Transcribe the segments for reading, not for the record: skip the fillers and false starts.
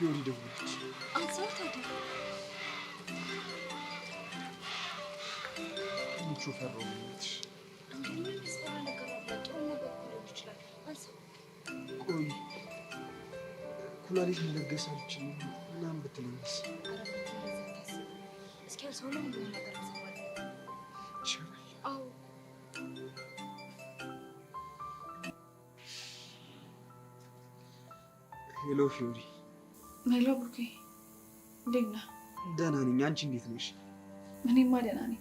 ፊዮሪ ደወለች። አንሳት አይደል? ምቹ ፈራው ነች። እንዴ ስራ ነገር አለ። ጥሩ ነገር ሊሆን ይችላል። አንሳት። ቆይ ኩላሊት መለገስ አልችልም ምናምን ብትለኝስ? እስኪ ያልሰው ነው ሁሉም ነገር ተሰማል። ይሻላል። አዎ ሄሎ ፊዮሪ። ሄሎ ብሩኬ፣ እንዴት ነህ? ደህና ነኝ። አንቺ እንዴት ነሽ? እኔማ ደህና ነኝ።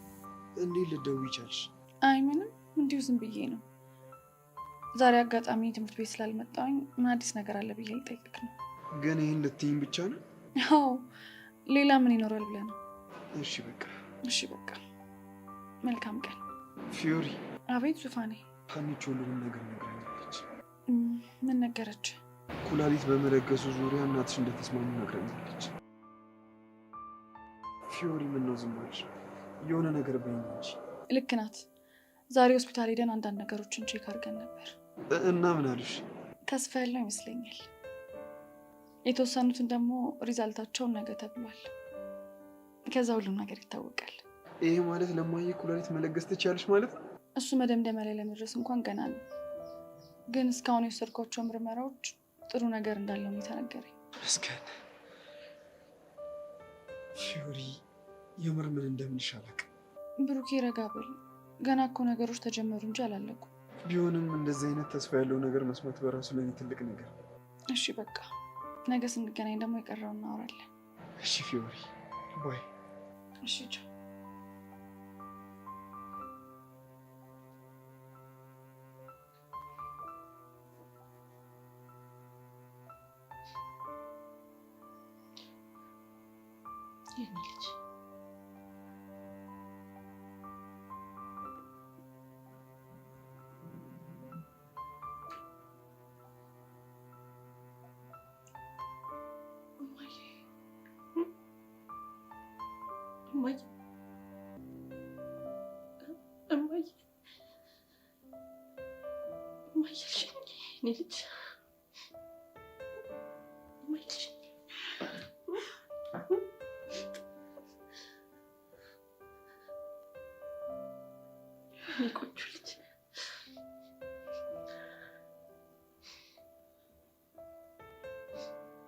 እንዴት ልትደውይ ቻልሽ? አይ ምንም፣ እንዲሁ ዝም ብዬ ነው። ዛሬ አጋጣሚ ትምህርት ቤት ስላልመጣሁኝ ምን አዲስ ነገር አለ ብዬ ልጠይቅህ ነው። ግን ይህን ልትይኝ ብቻ ነው? አዎ፣ ሌላ ምን ይኖራል ብለህ ነው? እሺ በቃ እሺ በቃ። መልካም ቀን። ፊዮሪ። አቤት ዙፋኔ። ሀኒች ሁሉንም ነገር ነግራኛለች። ምን ነገረች? ኩላሊት በመለገሱ ዙሪያ እናትሽ እንደተስማሙ ነግራኛለች። ፊዮሪ ምን ነው ዝም አልሽ? የሆነ ነገር በይኝ እንጂ። ልክ ናት። ዛሬ ሆስፒታል ሄደን አንዳንድ ነገሮችን ቼክ አድርገን ነበር እና ምን አሉሽ? ተስፋ ያለው ይመስለኛል። የተወሰኑትን ደግሞ ሪዛልታቸውን ነገ ተብሏል። ከዛ ሁሉም ነገር ይታወቃል። ይሄ ማለት ለማየ ኩላሊት መለገስ ትችያለሽ ማለት ነው? እሱ መደምደሚያ ላይ ለመድረስ እንኳን ገና ነው። ግን እስካሁን የወሰድኳቸው ምርመራዎች ጥሩ ነገር እንዳለው ነው የተነገረኝ። መስገን ፊዮሪ፣ የምር ምን እንደምልሽ አላውቅም። ብሩኬ ረጋ በል። ገና እኮ ነገሮች ተጀመሩ እንጂ አላለቁም። ቢሆንም እንደዚህ አይነት ተስፋ ያለው ነገር መስማት በራሱ ለኔ ትልቅ ነገር ነው። እሺ በቃ ነገ ስንገናኝ ደግሞ የቀረውን እናወራለን። እሺ ፊዮሪ፣ ባይ። እሺ ቻው። የኔ ልጅ እማዬ እማዬ እማዬ የኔ ልጅ እማዬ ቆንጆ ልጅ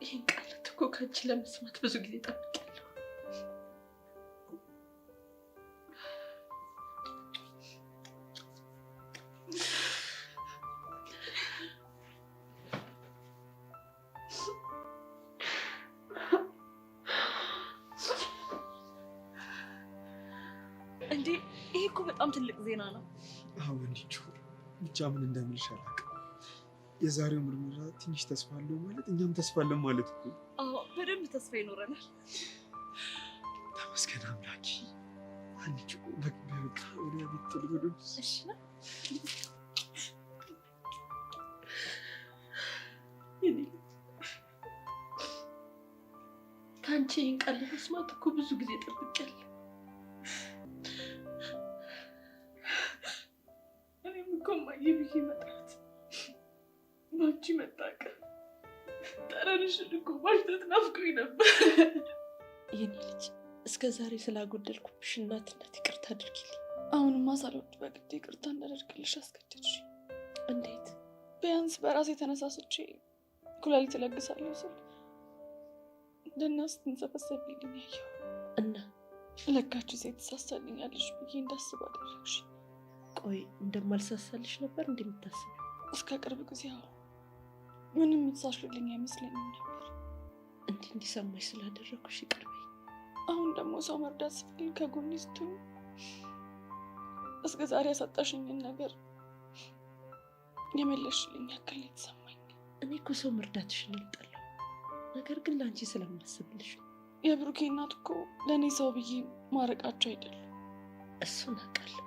ይህን ቃላት እኮ ከአንቺ ለመስማት ብዙ ጊዜ ጠብቄያለሁ። እንዴ ይሄ እኮ በጣም ትልቅ ዜና ነው። አዎ እንዲቹ ብቻ ምን እንደምልሽ አላውቅም። የዛሬው ምርመራ ትንሽ ተስፋ አለው ማለት እኛም ተስፋ አለን ማለት እኮ። አዎ በደንብ ተስፋ ይኖረናል። ተመስገን አምላኪ። አንቺ በቃ ወደ ቤት ተልበሉ። እሺ ነው ከአንቺ ይህን ቃል ለመስማት እኮ ብዙ ጊዜ ጠብቄያለሁ። እኔም እኮ እማዬ ብዬ መጥራት ባንቺ መታቀፍ ጠረንሽን እኮ ማሽተት ናፍቆኝ ነበር። የኔ ልጅ እስከ ዛሬ ስላጎደልኩብሽ እናትነት ይቅርታ አድርጊልኝ። አሁንማ ሳልወድ በግድ ይቅርታ እንዳደርግልሽ አስገደድሽ። እንዴት? ቢያንስ በራሴ ተነሳስቼ ኩላሊት እለግሳለሁ ስል ደህና ስትንሰፈሰብልኝ ያየሁ እና ለካች ሴት ትሳሳልኛለሽ ብዬ እንዳስብ አደረግሽ። ቆይ እንደማልሳሳልሽ ነበር እንደምታስብ? እስከ ቅርብ ጊዜ አዎ፣ ምንም የምትሳሽልኝ አይመስለኝም ነበር። እንዲሰማሽ ስላደረግኩሽ ይቅር በይኝ። አሁን ደግሞ ሰው መርዳት ስፈልግ ከጎኔ ስትሆኚ እስከ ዛሬ ያሳጣሽኝን ነገር የመለስሽልኝ ያክል የተሰማኝ። እኔ እኮ ሰው መርዳትሽን አልጠላሁም፣ ነገር ግን ለአንቺ ስለማስብልሽ ነው። የብሩኬ እናት እኮ ለእኔ ሰው ብዬ ማረቃቸው አይደለም። እሱን አውቃለሁ።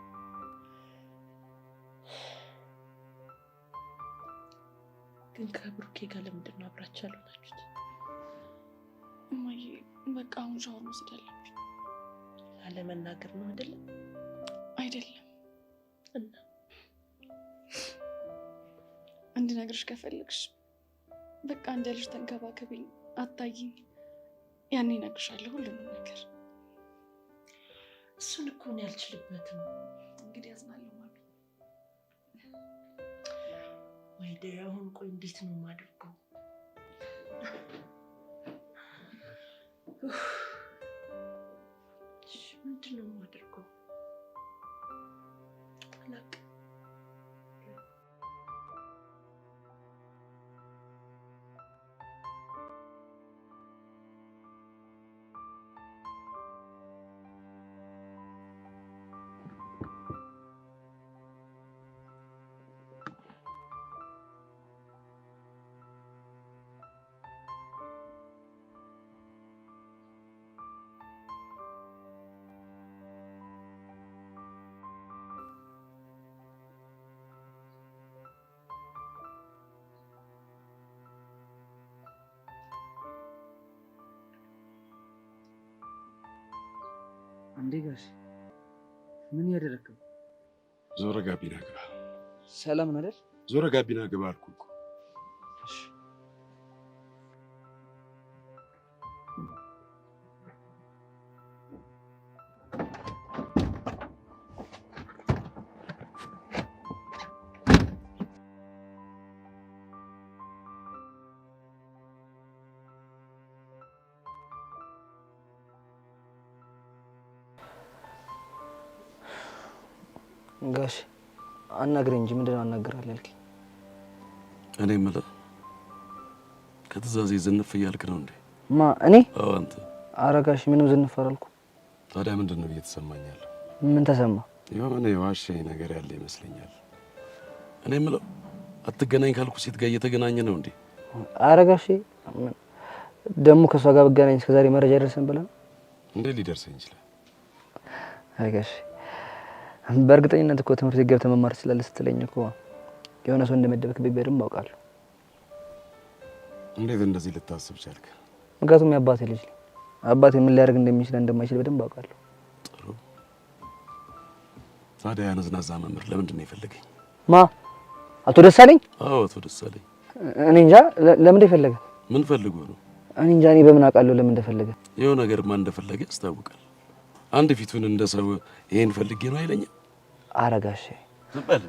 ግን ከብሩኬ ጋር ለምንድን ነው አብራችሁ ያልሆናችሁት? እማዬ በቃ አሁን ሻወር መውሰድ አለብኝ። ላለመናገር ነው አይደለም? አይደለም። እና እንድነግርሽ ከፈለግሽ በቃ እንደ ልጅ ተንከባከቢኝ፣ አታይኝ። ያኔ እነግርሻለሁ ሁሉንም ነገር። እሱን እኮ እኔ አልችልበትም። እንግዲህ አዝናለሁ ማሚ። ወይኔ አሁን ቆይ እንዴት ነው የማደርገው? ምንድን ነው የማደርገው? አላውቅም። እንዴ ጋሽ ምን ያደረከው? ዞረ ጋቢና ግባ። ሰላም ነው አይደል? ዞረ ጋቢና ግባ አልኩህ እኮ። እሺ ጋሽ አናግረኝ እንጂ ምንድነው አናግራለሁ ያልከኝ? እኔ የምልህ ከትእዛዜ ዝንፍ እያልክ ነው እንዴ? ማ እኔ? አዎ አንተ። ኧረ ጋሽ ምንም ዝንፍ አላልኩም። ታዲያ ምንድን ነው እየተሰማኛል? ምን ተሰማ? የሆነ የዋሸኝ ነገር ያለ ይመስለኛል። እኔ የምለው አትገናኝ ካልኩ ሴት ጋር እየተገናኘ ነው እንዴ? ኧረ ጋሽ ደግሞ ከሷ ጋር ብገናኝ እስከዛሬ መረጃ ደረሰን ብለህ ነው? እንዴት ሊደርሰኝ ይችላል? አይ ጋሽ በእርግጠኝነት እኮ ትምህርት ቤት ገብተህ መማር ትችላለህ ስትለኝ እኮ የሆነ ሰው እንደመደበክብኝ በደንብ አውቃለሁ። እንዴት እንደዚህ ልታስብ ቻልክ? ምክንያቱም የአባቴ ልጅ ነኝ። አባቴ ምን ሊያደርግ እንደሚችል እንደማይችል በደንብ አውቃለሁ። ጥሩ። ታዲያ ያነዝናዛ መምህር ለምንድን ነው የፈለገኝ? ማ አቶ ደሳለኝ? አዎ አቶ ደሳለኝ። እኔ እንጃ ለምን እንደፈለገ። ምን ፈልጎ ነው? እኔ እንጃ። እኔ በምን አውቃለሁ ለምን እንደፈለገ? የሆነ ነገር ማን እንደፈለገ ያስታውቃል። አንድ ፊቱን እንደ ሰው ይሄን ፈልጌ ነው አይለኝም። ኧረ ጋሼ ዝም በል።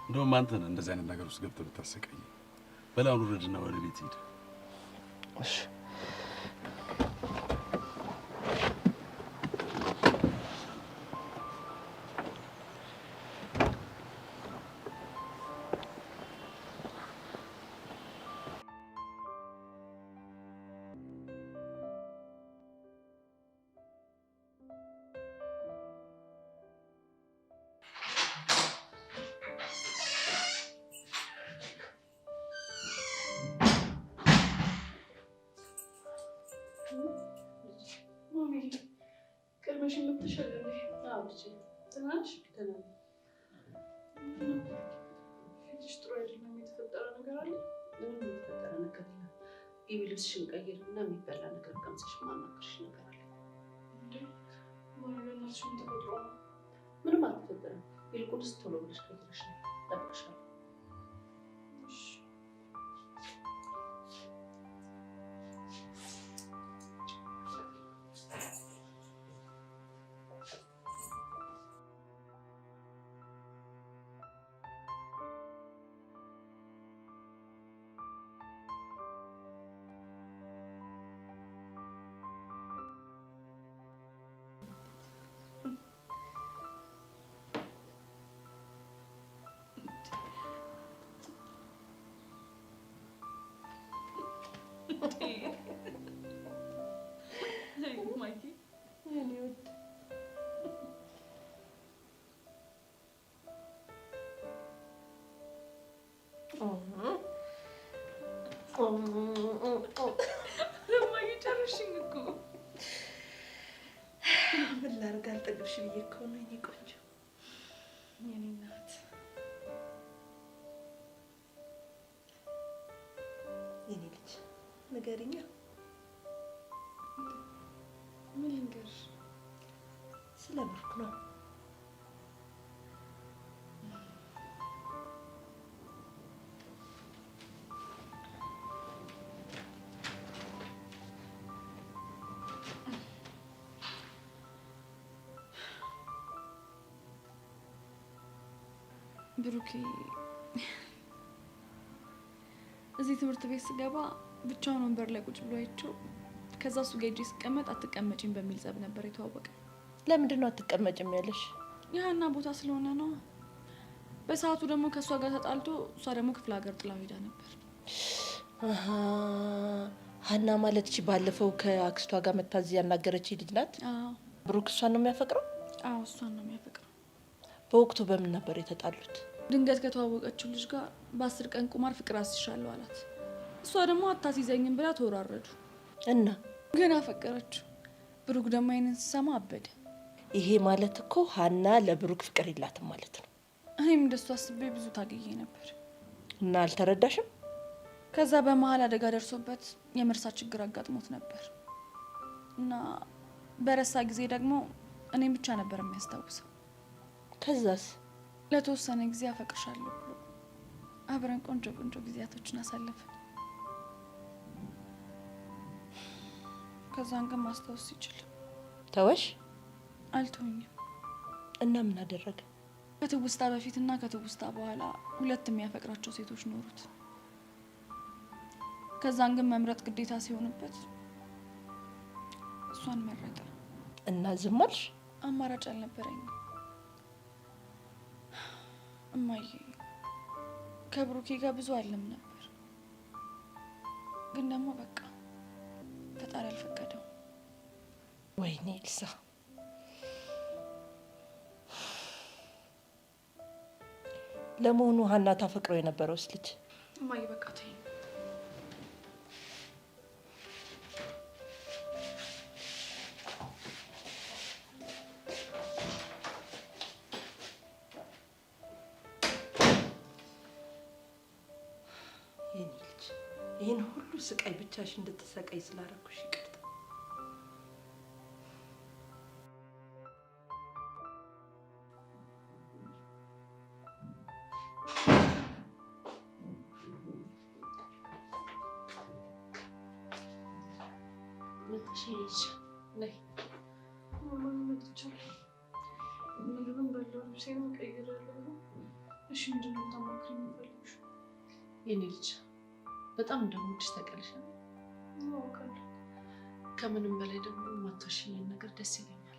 እንደውም አንተ ነህ እንደዚህ አይነት ነገር ውስጥ ገብተህ ብታሰቃይ። በላውን ውረድና ወደ ቤት ሂድ። እሺ ቀድመሽ የምትሻለ ትናንሽ ፊትሽ ጥሩ አይደለም። የተፈጠረ ነገር አለ? ምንም የተፈጠረ ነገር የለም። ግቢ ልብስሽን ቀይሪና የሚበላ ነገር ቀምሰሽ ማናገርሽ ነገር አለ። በእናትሽ ምን ተፈጥሮ ነው? ምንም አልተፈጠረም። ይልቁንስ ቶሎ ብለሽ ቀይረሽ ነው። እጠብቅሻለሁ። ጨርሽኝ እኮ ምን ላድርግ? አልጠግብሽ ብዬሽ እኮ ነው የእኔ ቆንጆ። የኔ እናት የኔ ልጅ ንገሪኛ። ምን ልንገርሽ? ስለ ብሩክ ነው። ብሩኬ እዚህ ትምህርት ቤት ስገባ ብቻውን ወንበር ላይ ቁጭ ብሎ አይቼው ከዛ እሱ ጋር ሄጄ ስቀመጥ አትቀመጪም በሚል ጸብ ነበር የተዋወቀ። ለምንድን ነው አትቀመጭም ያለሽ? ያና ቦታ ስለሆነ ነው። በሰዓቱ ደግሞ ከእሷ ጋር ተጣልቶ እሷ ደግሞ ክፍለ ሀገር ጥላ ሄዳ ነበር። ሀና ማለት እቺ ባለፈው ከአክስቷ ጋር መታዝ ያናገረች ልጅ ናት? አዎ። ብሩክ እሷን ነው የሚያፈቅረው? አዎ እሷን ነው የሚያፈቅረው። በወቅቱ በምን ነበር የተጣሉት? ድንገት ከተዋወቀችው ልጅ ጋር በ10 ቀን ቁማር ፍቅር አስይሻለሁ አላት። እሷ ደግሞ አታስይዘኝም ብላ ተወራረዱ እና ግን አፈቀረችው። ብሩክ ደግሞ አይንን ሲሰማ አበደ። ይሄ ማለት እኮ ሀና ለብሩክ ፍቅር የላትም ማለት ነው። እኔም እንደሱ አስቤ ብዙ ታግዬ ነበር እና አልተረዳሽም? ከዛ በመሀል አደጋ ደርሶበት የመርሳት ችግር አጋጥሞት ነበር እና በረሳ ጊዜ ደግሞ እኔም ብቻ ነበር የሚያስታውሰው። ከዛስ? ለተወሰነ ጊዜ አፈቅርሻለሁ ብሎ አብረን ቆንጆ ቆንጆ ጊዜያቶችን አሳለፍን። ከዛን ግን ማስታወስ ሲችል ተወሽ? አልተወኝም። እና ምን አደረገ? ከትውስታ በፊትና ከትውስታ በኋላ ሁለት የሚያፈቅራቸው ሴቶች ኖሩት። ከዛን ግን መምረጥ ግዴታ ሲሆንበት እሷን መረጠ። እና ዝም አልሽ? አማራጭ አልነበረኝም። እማዬ ከብሩኬ ጋር ብዙ አለም ነበር፣ ግን ደግሞ በቃ ፈጣሪ አልፈቀደው። ወይኔ ኤልሳ፣ ለመሆኑ ሀና ታፈቅረው የነበረውስ ልጅ? እማዬ በቃ ተይኝ። የኔ ልጅ ይህን ሁሉ ስቃይ ብቻሽ እንድትሰቃይ ስላደረኩሽ ይቅርታ። የኔ ልጅ በጣም እንደምወድሽ ታውቂያለሽ። ከምንም በላይ ደግሞ ማታሽኝን ነገር ደስ ይለኛል።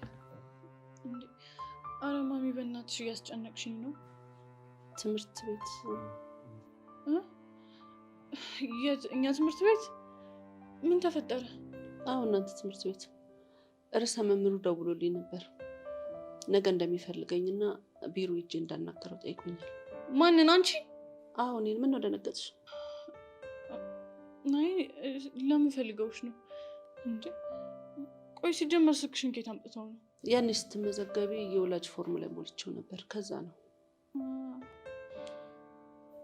አረ ማሚ በእናትሽ እያስጨነቅሽኝ ነው። ትምህርት ቤት እኛ ትምህርት ቤት ምን ተፈጠረ? አዎ እናንተ ትምህርት ቤት ርዕሰ መምህሩ ደውሎልኝ ነበር። ነገ እንደሚፈልገኝና ቢሮ ሂጄ እንዳናገረው ጠይቆኛል። ማንን? አንቺ? አዎ እኔን። ምን ነው ደነገጥሽ? አይ ለምን ፈልገውሽ ነው እንዴ? ቆይ ሲጀመር ስልክሽን ከየት አምጥተው ነው? ያኔ ስትመዘገቢ የወላጅ ፎርም ላይ ሞልቼው ነበር፣ ከዛ ነው።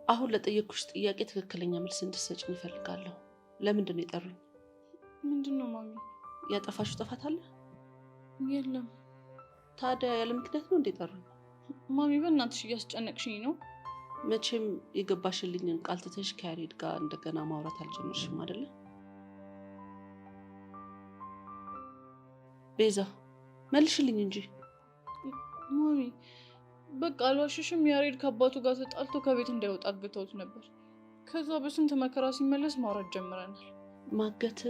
አሁን ለጠየቅኩሽ ጥያቄ ትክክለኛ መልስ እንድትሰጭኝ እፈልጋለሁ። ለምንድን ነው የጠሩኝ? ምንድን ነው ማሚ? ያጠፋሽው ጥፋት አለ? የለም። ታዲያ ያለ ምክንያት ነው እንዴ ጠሩኝ? ማሚ በእናትሽ እያስጨነቅሽኝ ነው። መቼም የገባሽልኝን ቃል ትተሽ ከያሬድ ጋር እንደገና ማውራት አልጀመርሽም አይደለ? ቤዛ መልሽልኝ እንጂ። ማሚ በቃ አልዋሽሽም። ያሬድ ከአባቱ ጋር ተጣልቶ ከቤት እንዳይወጣ አግተውት ነበር። ከዛ በስንት መከራ ሲመለስ ማውራት ጀምረናል። ማገት?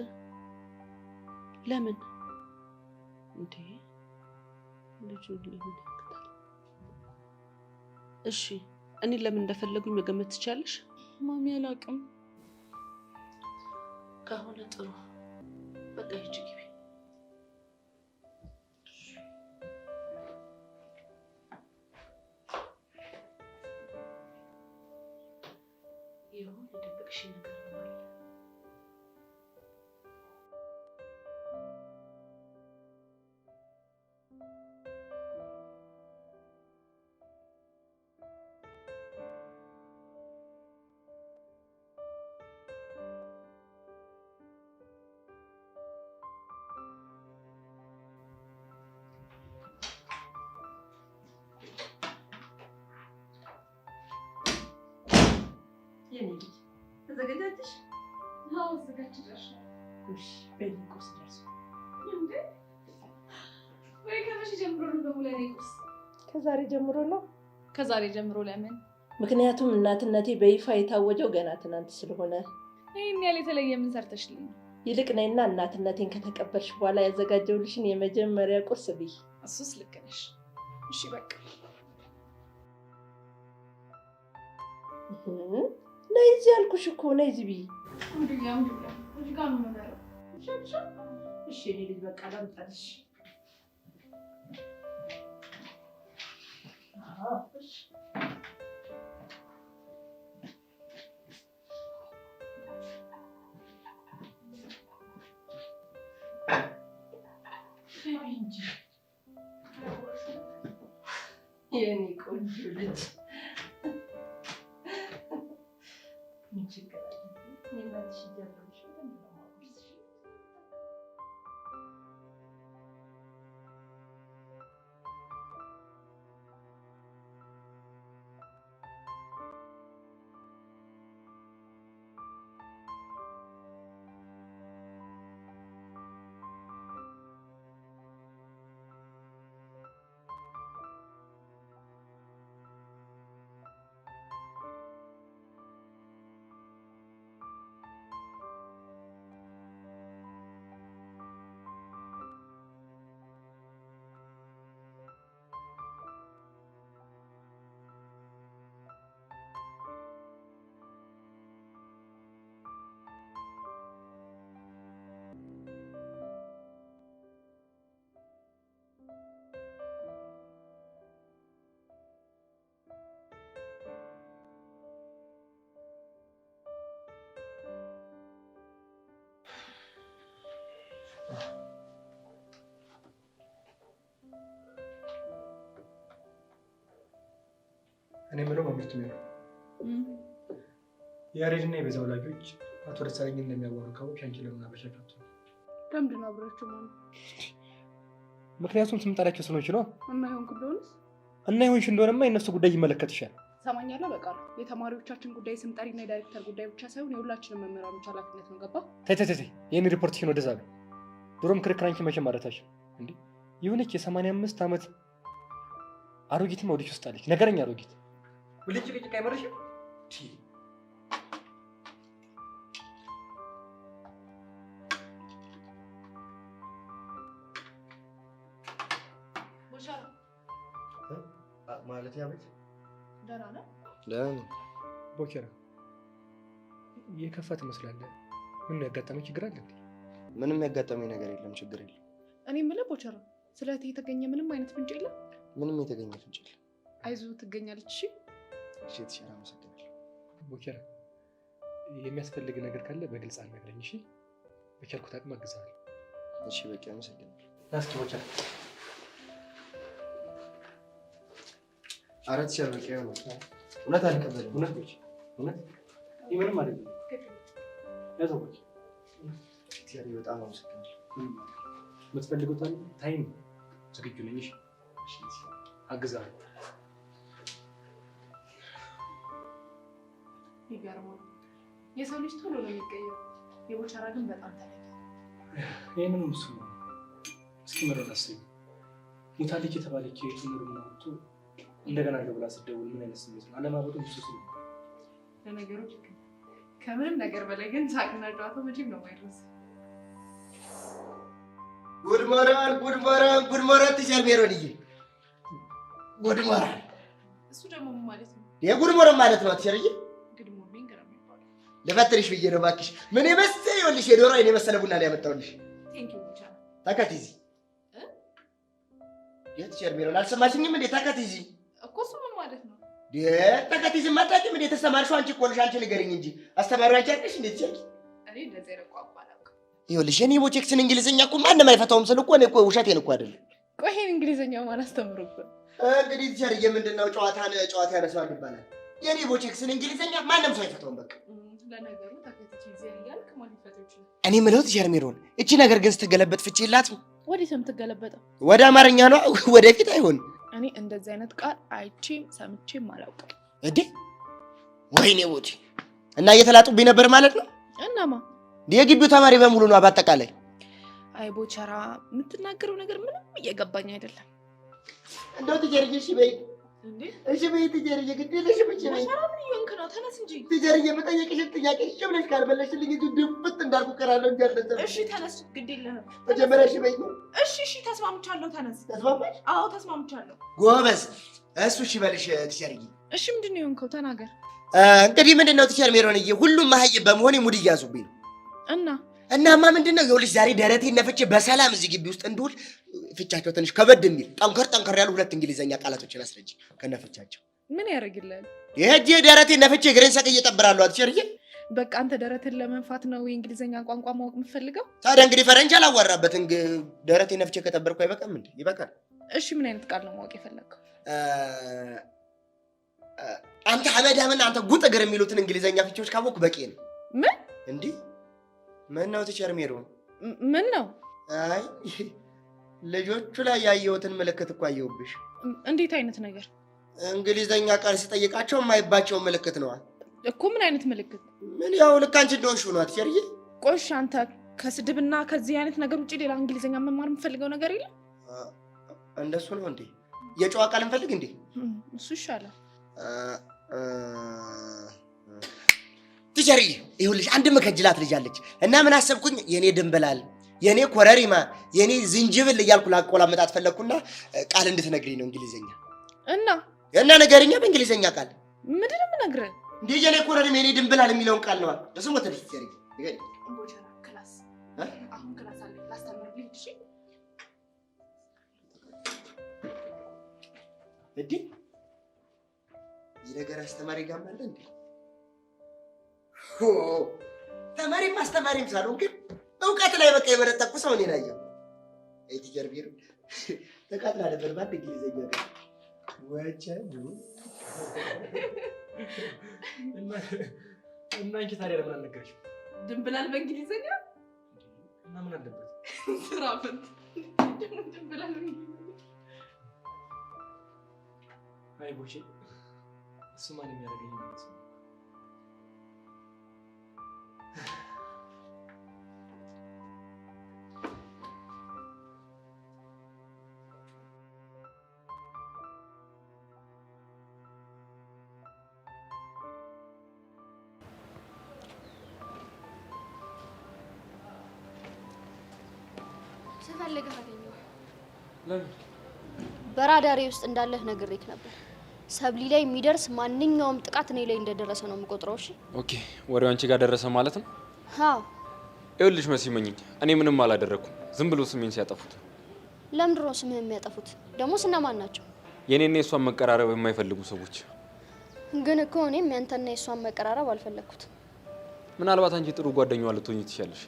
ለምን እንዴ? ልጁ ለምን ያግታል? እሺ እኔ ለምን እንደፈለጉኝ መገመት ትችያለሽ? ማሚ አላውቅም። ከሆነ ጥሩ፣ በቃ ሂጂ ግቢ። ይሁን የደበቅሽኝ ነገር ነው አለ። የኔ ልጅ ተዘጋጃችሽ? አዎ ተዘጋጅተሽ። እሺ በይ ቁርስ ደርሷል። እንዴ ወይ ከመቼ ጀምሮ ነው ደግሞ ለኔ ቁርስ? ከዛሬ ጀምሮ ነው። ከዛሬ ጀምሮ ለምን? ምክንያቱም እናትነቴ በይፋ የታወጀው ገና ትናንት ስለሆነ። ይሄን ያህል የተለየ ምን ሰርተሽልኝ? ይልቅ ነይና እናትነቴን ከተቀበልሽ በኋላ ያዘጋጀውልሽን የመጀመሪያ ቁርስ ብይ። እሱስ ልክ ነሽ። እሺ በቃ ነይ እዚህ ያልኩሽ እኮ ነይ እዚህ ብይ። እሺ እኔ ልጅ በቃ ላምጣልሽ። የኔ ቆንጆ ልጅ ምን ችግር አለ? እናትሽ ጀምረሽ እኔ የምለው ማምርት ነው ያሬድና የበዛ ወላጆች አቶ ደሳለኝ እንደሚያዋሩ ካወቅሽ አንቺ ለምን አበሻሻቱ? ለምንድን ነው አብራችሁ ማለት? ምክንያቱም ስምጣላቸው ስለሆንሽ ነው። እና ይሆንክ እንደሆነስ? እና ይሆንሽ እንደሆነማ የእነሱ ጉዳይ ይመለከትሻል። ሰማኛለሁ። በቃ የተማሪዎቻችን ጉዳይ ስምጠሪና የዳይሬክተር ጉዳይ ብቻ ሳይሆን የሁላችንም መምህራኖች ኃላፊነት ነው። ገባ? ተይ ይህን ሪፖርትሽን ወደዛ ነው። ድሮም ክርክር አንቺ መቼም ማለታሽ እንዴ የሆነች የ85 ዓመት አሮጊትም ወዲህ ውስጥ አለች። ነገረኛ አሮጊት ብልጭ ልጭ አይመርሽ ማለት ያቤት ደህና ነህ? ደህና ነኝ። ቦኬራ የከፋ ትመስላለህ። ምን ያጋጠመኝ ችግር አለ እንዴ? ምንም ያጋጠመኝ ነገር የለም። ችግር የለም። እኔ የምልህ ቦቸራ ስለ እህቴ የተገኘ ምንም አይነት ፍንጭ የለም? ምንም የተገኘ ፍንጭ የለም። አይዞህ ትገኛለች። እሺ እሺ፣ የተሻለ አመሰግናለሁ። ቦኬራ የሚያስፈልግ ነገር ካለ በግልጽ አልነግረኝ። እሺ በቻልኩት አቅም አግዛለሁ። እሺ በቂ አመሰግናለሁ። ናስኪ ቦኬራ አራት ሺህ በቂ ነው። እውነት አልቀበልም። እውነት ነች። እውነት ይህ ምንም አይደለም። ያዘቦች እግዚአብሔር በጣም አመሰግናለሁ። የምትፈልጉት ታይም ዝግጁ ነኝ። እሺ አግዛለሁ። ይገርማል። የሰው ልጅ ቶሎ ነው የሚቀየረው። የቦቸራ ግን በጣም ተለየ። ይህንን ምስ እስኪ መረን አስቢ። ሙታለች የተባለች የትምህር ምናወጡ እንደገና ለብላ ስደውል ምን አይነት ስሜት ነው? አለማበጡ ምስስ ነው። ለነገሩ ከምንም ነገር በላይ ግን ሳቅና ጨዋታው መቼም ነው የማይረሳ። ጉድ ሞራል ትሻል ሜሮንዬ። ጉድ ሞራል እሱ ደግሞ ምን ማለት ነው? የጉድ ሞራል ማለት ነው። አትሸርዬ ግድ ሞርኒንግ ነው የሚባለው። ለፈትርሽ ብዬ ነው እባክሽ። ምን የመሰለ ይኸውልሽ የዶሮ አይን የመሰለ ቡና ላይ ያመጣሁልሽ። ቴንክ ዩ ቦቸራ። ታካቲዚ የትሸር ሜሮን አልሰማሽኝም እንዴ? ታካቲዚ እኮ እሱ ምን ማለት ነው? ታካቲዚ ማጣቂ ምን የተሰማርሽው አንቺ እኮ ነሽ። አንቺ ንገሪኝ እንጂ አስተማሪው አንቺ አይደለሽ እንዴ? ትሸር እኔ እንደዚህ አይነት ቋንቋ አላውቅም። ይኸውልሽ የኔ ቦቼክስን እንግሊዝኛ እኮ ማንም አይፈታውም ስል እኮ እኔ እኮ ውሸቴን እኮ አይደለም። ቆይ ይሄን እንግሊዝኛው ማን አስተምሮበት? እንግዲህ ትሸርዬ ምንድነው ጨዋታ ያነሳዋል ይባላል። የኔ ቦቼክስን እንግሊዝኛ ማንም ሰው አይፈታውም። በቃ ለነገሩ ታካቲዚ እያልክ ማን ሊፈታው ይችላል? እኔ የምለው ትሸር ሜሮን እቺ ነገር ግን ስትገለበጥ ፍቺ የላትም። ወዴት ነው የምትገለበጠው? ወደ አማርኛ ነው፣ ወደፊት አይሆን። እኔ እንደዚህ አይነት ቃል አይቼም ሰምቼም አላውቅም። እንዴ ወይኔ ቦቼ እና እየተላጡብኝ ነበር ማለት ነው። እናማ የግቢው ተማሪ በሙሉ ነው በአጠቃላይ። አይ ቦቸራ የምትናገረው ነገር ምንም እየገባኝ አይደለም። እንደው ትጀርጂ እሺ በይ። እሺ በይ ትጀርዬ፣ ግድ የለሽም። እሺ በይ። ምን እየሆንክ ነው? ተነስ እንጂ ትጀርዬ፣ የምጠይቅሽን ጥያቄ እሺ ብለሽ ካልመለስሽልኝ እዚሁ ድፍት እንዳልኩ እቀራለሁ እንጂ አልነሳም። እሺ ተነስ፣ ግድ የለህም። መጀመሪያ እሺ በይ። እሺ ተስማምቻለሁ። ተነስ። ተስማማሽ? አዎ ተስማምቻለሁ። ጎበዝ። እሱ እሺ በልሽ ትጀርዬ። እሺ ምንድን ነው የሆንከው? ተናገር። እንግዲህ ምንድን ነው ትቸር ሜሮንዬ፣ ሁሉም መሀይብ በመሆኔ ሙድ እያዙብኝ ነው። እናማ ምንድን ነው ይኸውልሽ፣ ዛሬ ደረቴን ነፍቼ በሰላም እዚህ ግቢ ውስጥ እንድውል ፍቻቸው ትንሽ ከበድ የሚል ጠንከር ያሉ 2 እንግሊዘኛ ቃላቶችን አስረጅ ከነፍቻቸው። ምን ያደርግልሃል? የሄጄ ደረቴን ነፍቼ እግሬን ሰቅዬ እጠብራለሁ። አትቸርዬ፣ በቃ አንተ ደረትን ለመንፋት ነው የእንግሊዘኛ ቋንቋ ማወቅ የምትፈልገው? ታዲያ እንግዲህ ፈረንጅ አላዋራበት ደረቴን ነፍቼ ከጠበርኩ አይበቃም እንዴ? ይበቃል። እሺ ምን አይነት ቃል ነው ማወቅ የፈለግከው? አንተ ሐመዳምና አንተ ጉጥ እግር የሚሉትን እንግሊዘኛ ፍቺዎች ካወቅኩ በቂ ነው። ምን እንዴ? ምን ነው ትቸር ሜሮን? ምን ነው? አይ ልጆቹ ላይ ያየሁትን ምልክት እኮ አየሁብሽ። እንዴት አይነት ነገር? እንግሊዘኛ ቃል ሲጠይቃቸው የማይባቸው ምልክት ነዋ እኮ። ምን አይነት ምልክት? ምን ያው ልክ አንቺ እንደሆንሽ ነው ትቸርዬ። ቆሽ አንተ ከስድብና ከዚህ አይነት ነገር ውጭ ሌላ እንግሊዘኛ መማር የምፈልገው ነገር የለም? እንደሱ ነው እንዴ? የጨዋ ቃል እንፈልግ እንዴ? እሱ ይሻላል። ትቸርዬ ይኸውልሽ አንድ መከጅላት ልጅ አለች እና ምን አሰብኩኝ፣ የኔ ድንብላል፣ የኔ ኮረሪማ፣ የኔ ዝንጅብል እያልኩ ላቆላመጣት ፈለግኩና ቃል እንድትነግሪኝ ነው እንግሊዘኛ። እና ነገርኛ በእንግሊዘኛ ቃል ምንድን ነው የምነግርህ? እንዴ የኔ ኮረሪማ፣ የኔ ድንብላል የሚለውን ቃል ነዋ። እሱ ወተልሽ ትቸርዬ። አሁን ክላስ አለ ላስተምርልህ። እሺ እንዴ የነገር አስተማሪ ጋር ማለት እንዴ? ተማሪም አስተማሪም ሳልሆን ግን እውቀት ላይ በቃ የበረጠኩ ሰው እኔን አየሁ። አይ ትቸር ሜሮን ተቃጥላ ነበር ባንድ እንግሊዘኛ ጋር ወቸዱ እና አንቺ ታዲያ ለምን አልነገርሽም? ድንብላል በእንግሊዘኛ እና ምን አለበት? ስራ ፈት ድንብላል በእንግሊዘኛ። አይ ቦቼ፣ እሱ ማን የሚያደርገኝ ማለት ነው? ስፈልግህ አገኘሁ። ለምን? በራዳሬ ውስጥ እንዳለህ ነግሬክ ነበር። ሰብሊ ላይ የሚደርስ ማንኛውም ጥቃት እኔ ላይ እንደደረሰ ነው የምቆጥረው። እሺ ኦኬ። ወሬው አንቺ ጋር ደረሰ ማለት ነው? አዎ። ይኸውልሽ መሲ መኝኝ፣ እኔ ምንም አላደረኩም። ዝም ብሎ ስሜን ሲያጠፉት። ለምንድን ነው ስምህን የሚያጠፉት? ደግሞ እነማን ናቸው? የኔና የሷን መቀራረብ የማይፈልጉ ሰዎች። ግን እኮ እኔም ያንተና የሷን መቀራረብ አልፈለግኩት። ምናልባት አንቺ ጥሩ ጓደኛዋ ልትሆኚ ትችያለሽ።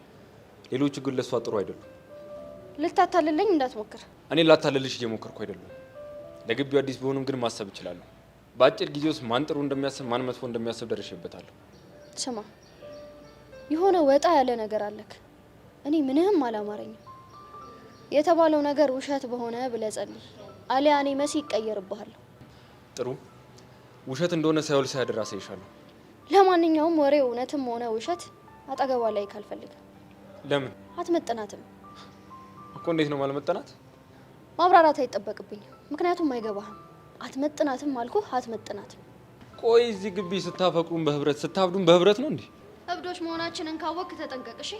ሌሎቹ ግን ለሷ ጥሩ አይደሉም። ልታታልለኝ እንዳትሞክር። እኔ ላታልልሽ እየሞከርኩ አይደለም። ለግቢው አዲስ ቢሆንም ግን ማሰብ እችላለሁ። በአጭር ጊዜ ውስጥ ማን ጥሩ እንደሚያስብ ማን መጥፎ እንደሚያስብ ደርሼበታለሁ። ስማ፣ የሆነ ወጣ ያለ ነገር አለክ። እኔ ምንም አላማረኝም። የተባለው ነገር ውሸት በሆነ ብለህ ጸልይ፣ አሊያ እኔ መሲ ይቀየርብሃለሁ። ጥሩ፣ ውሸት እንደሆነ ሳይውል ሳያድር አሳይሻለሁ። ለማንኛውም ወሬው እውነትም ሆነ ውሸት አጠገቧ ላይ ካልፈልግ። ለምን? አትመጥናትም እኮ። እንዴት ነው ማልመጠናት? ማብራራት አይጠበቅብኝም፣ ምክንያቱም አይገባህም። አትመጥናትም አልኩህ፣ አትመጥናትም። ቆይ እዚህ ግቢ ስታፈቅሩም በህብረት ስታብዱም በህብረት ነው እንዴ? እብዶች መሆናችንን ካወቅ ተጠንቀቅ። እሺ?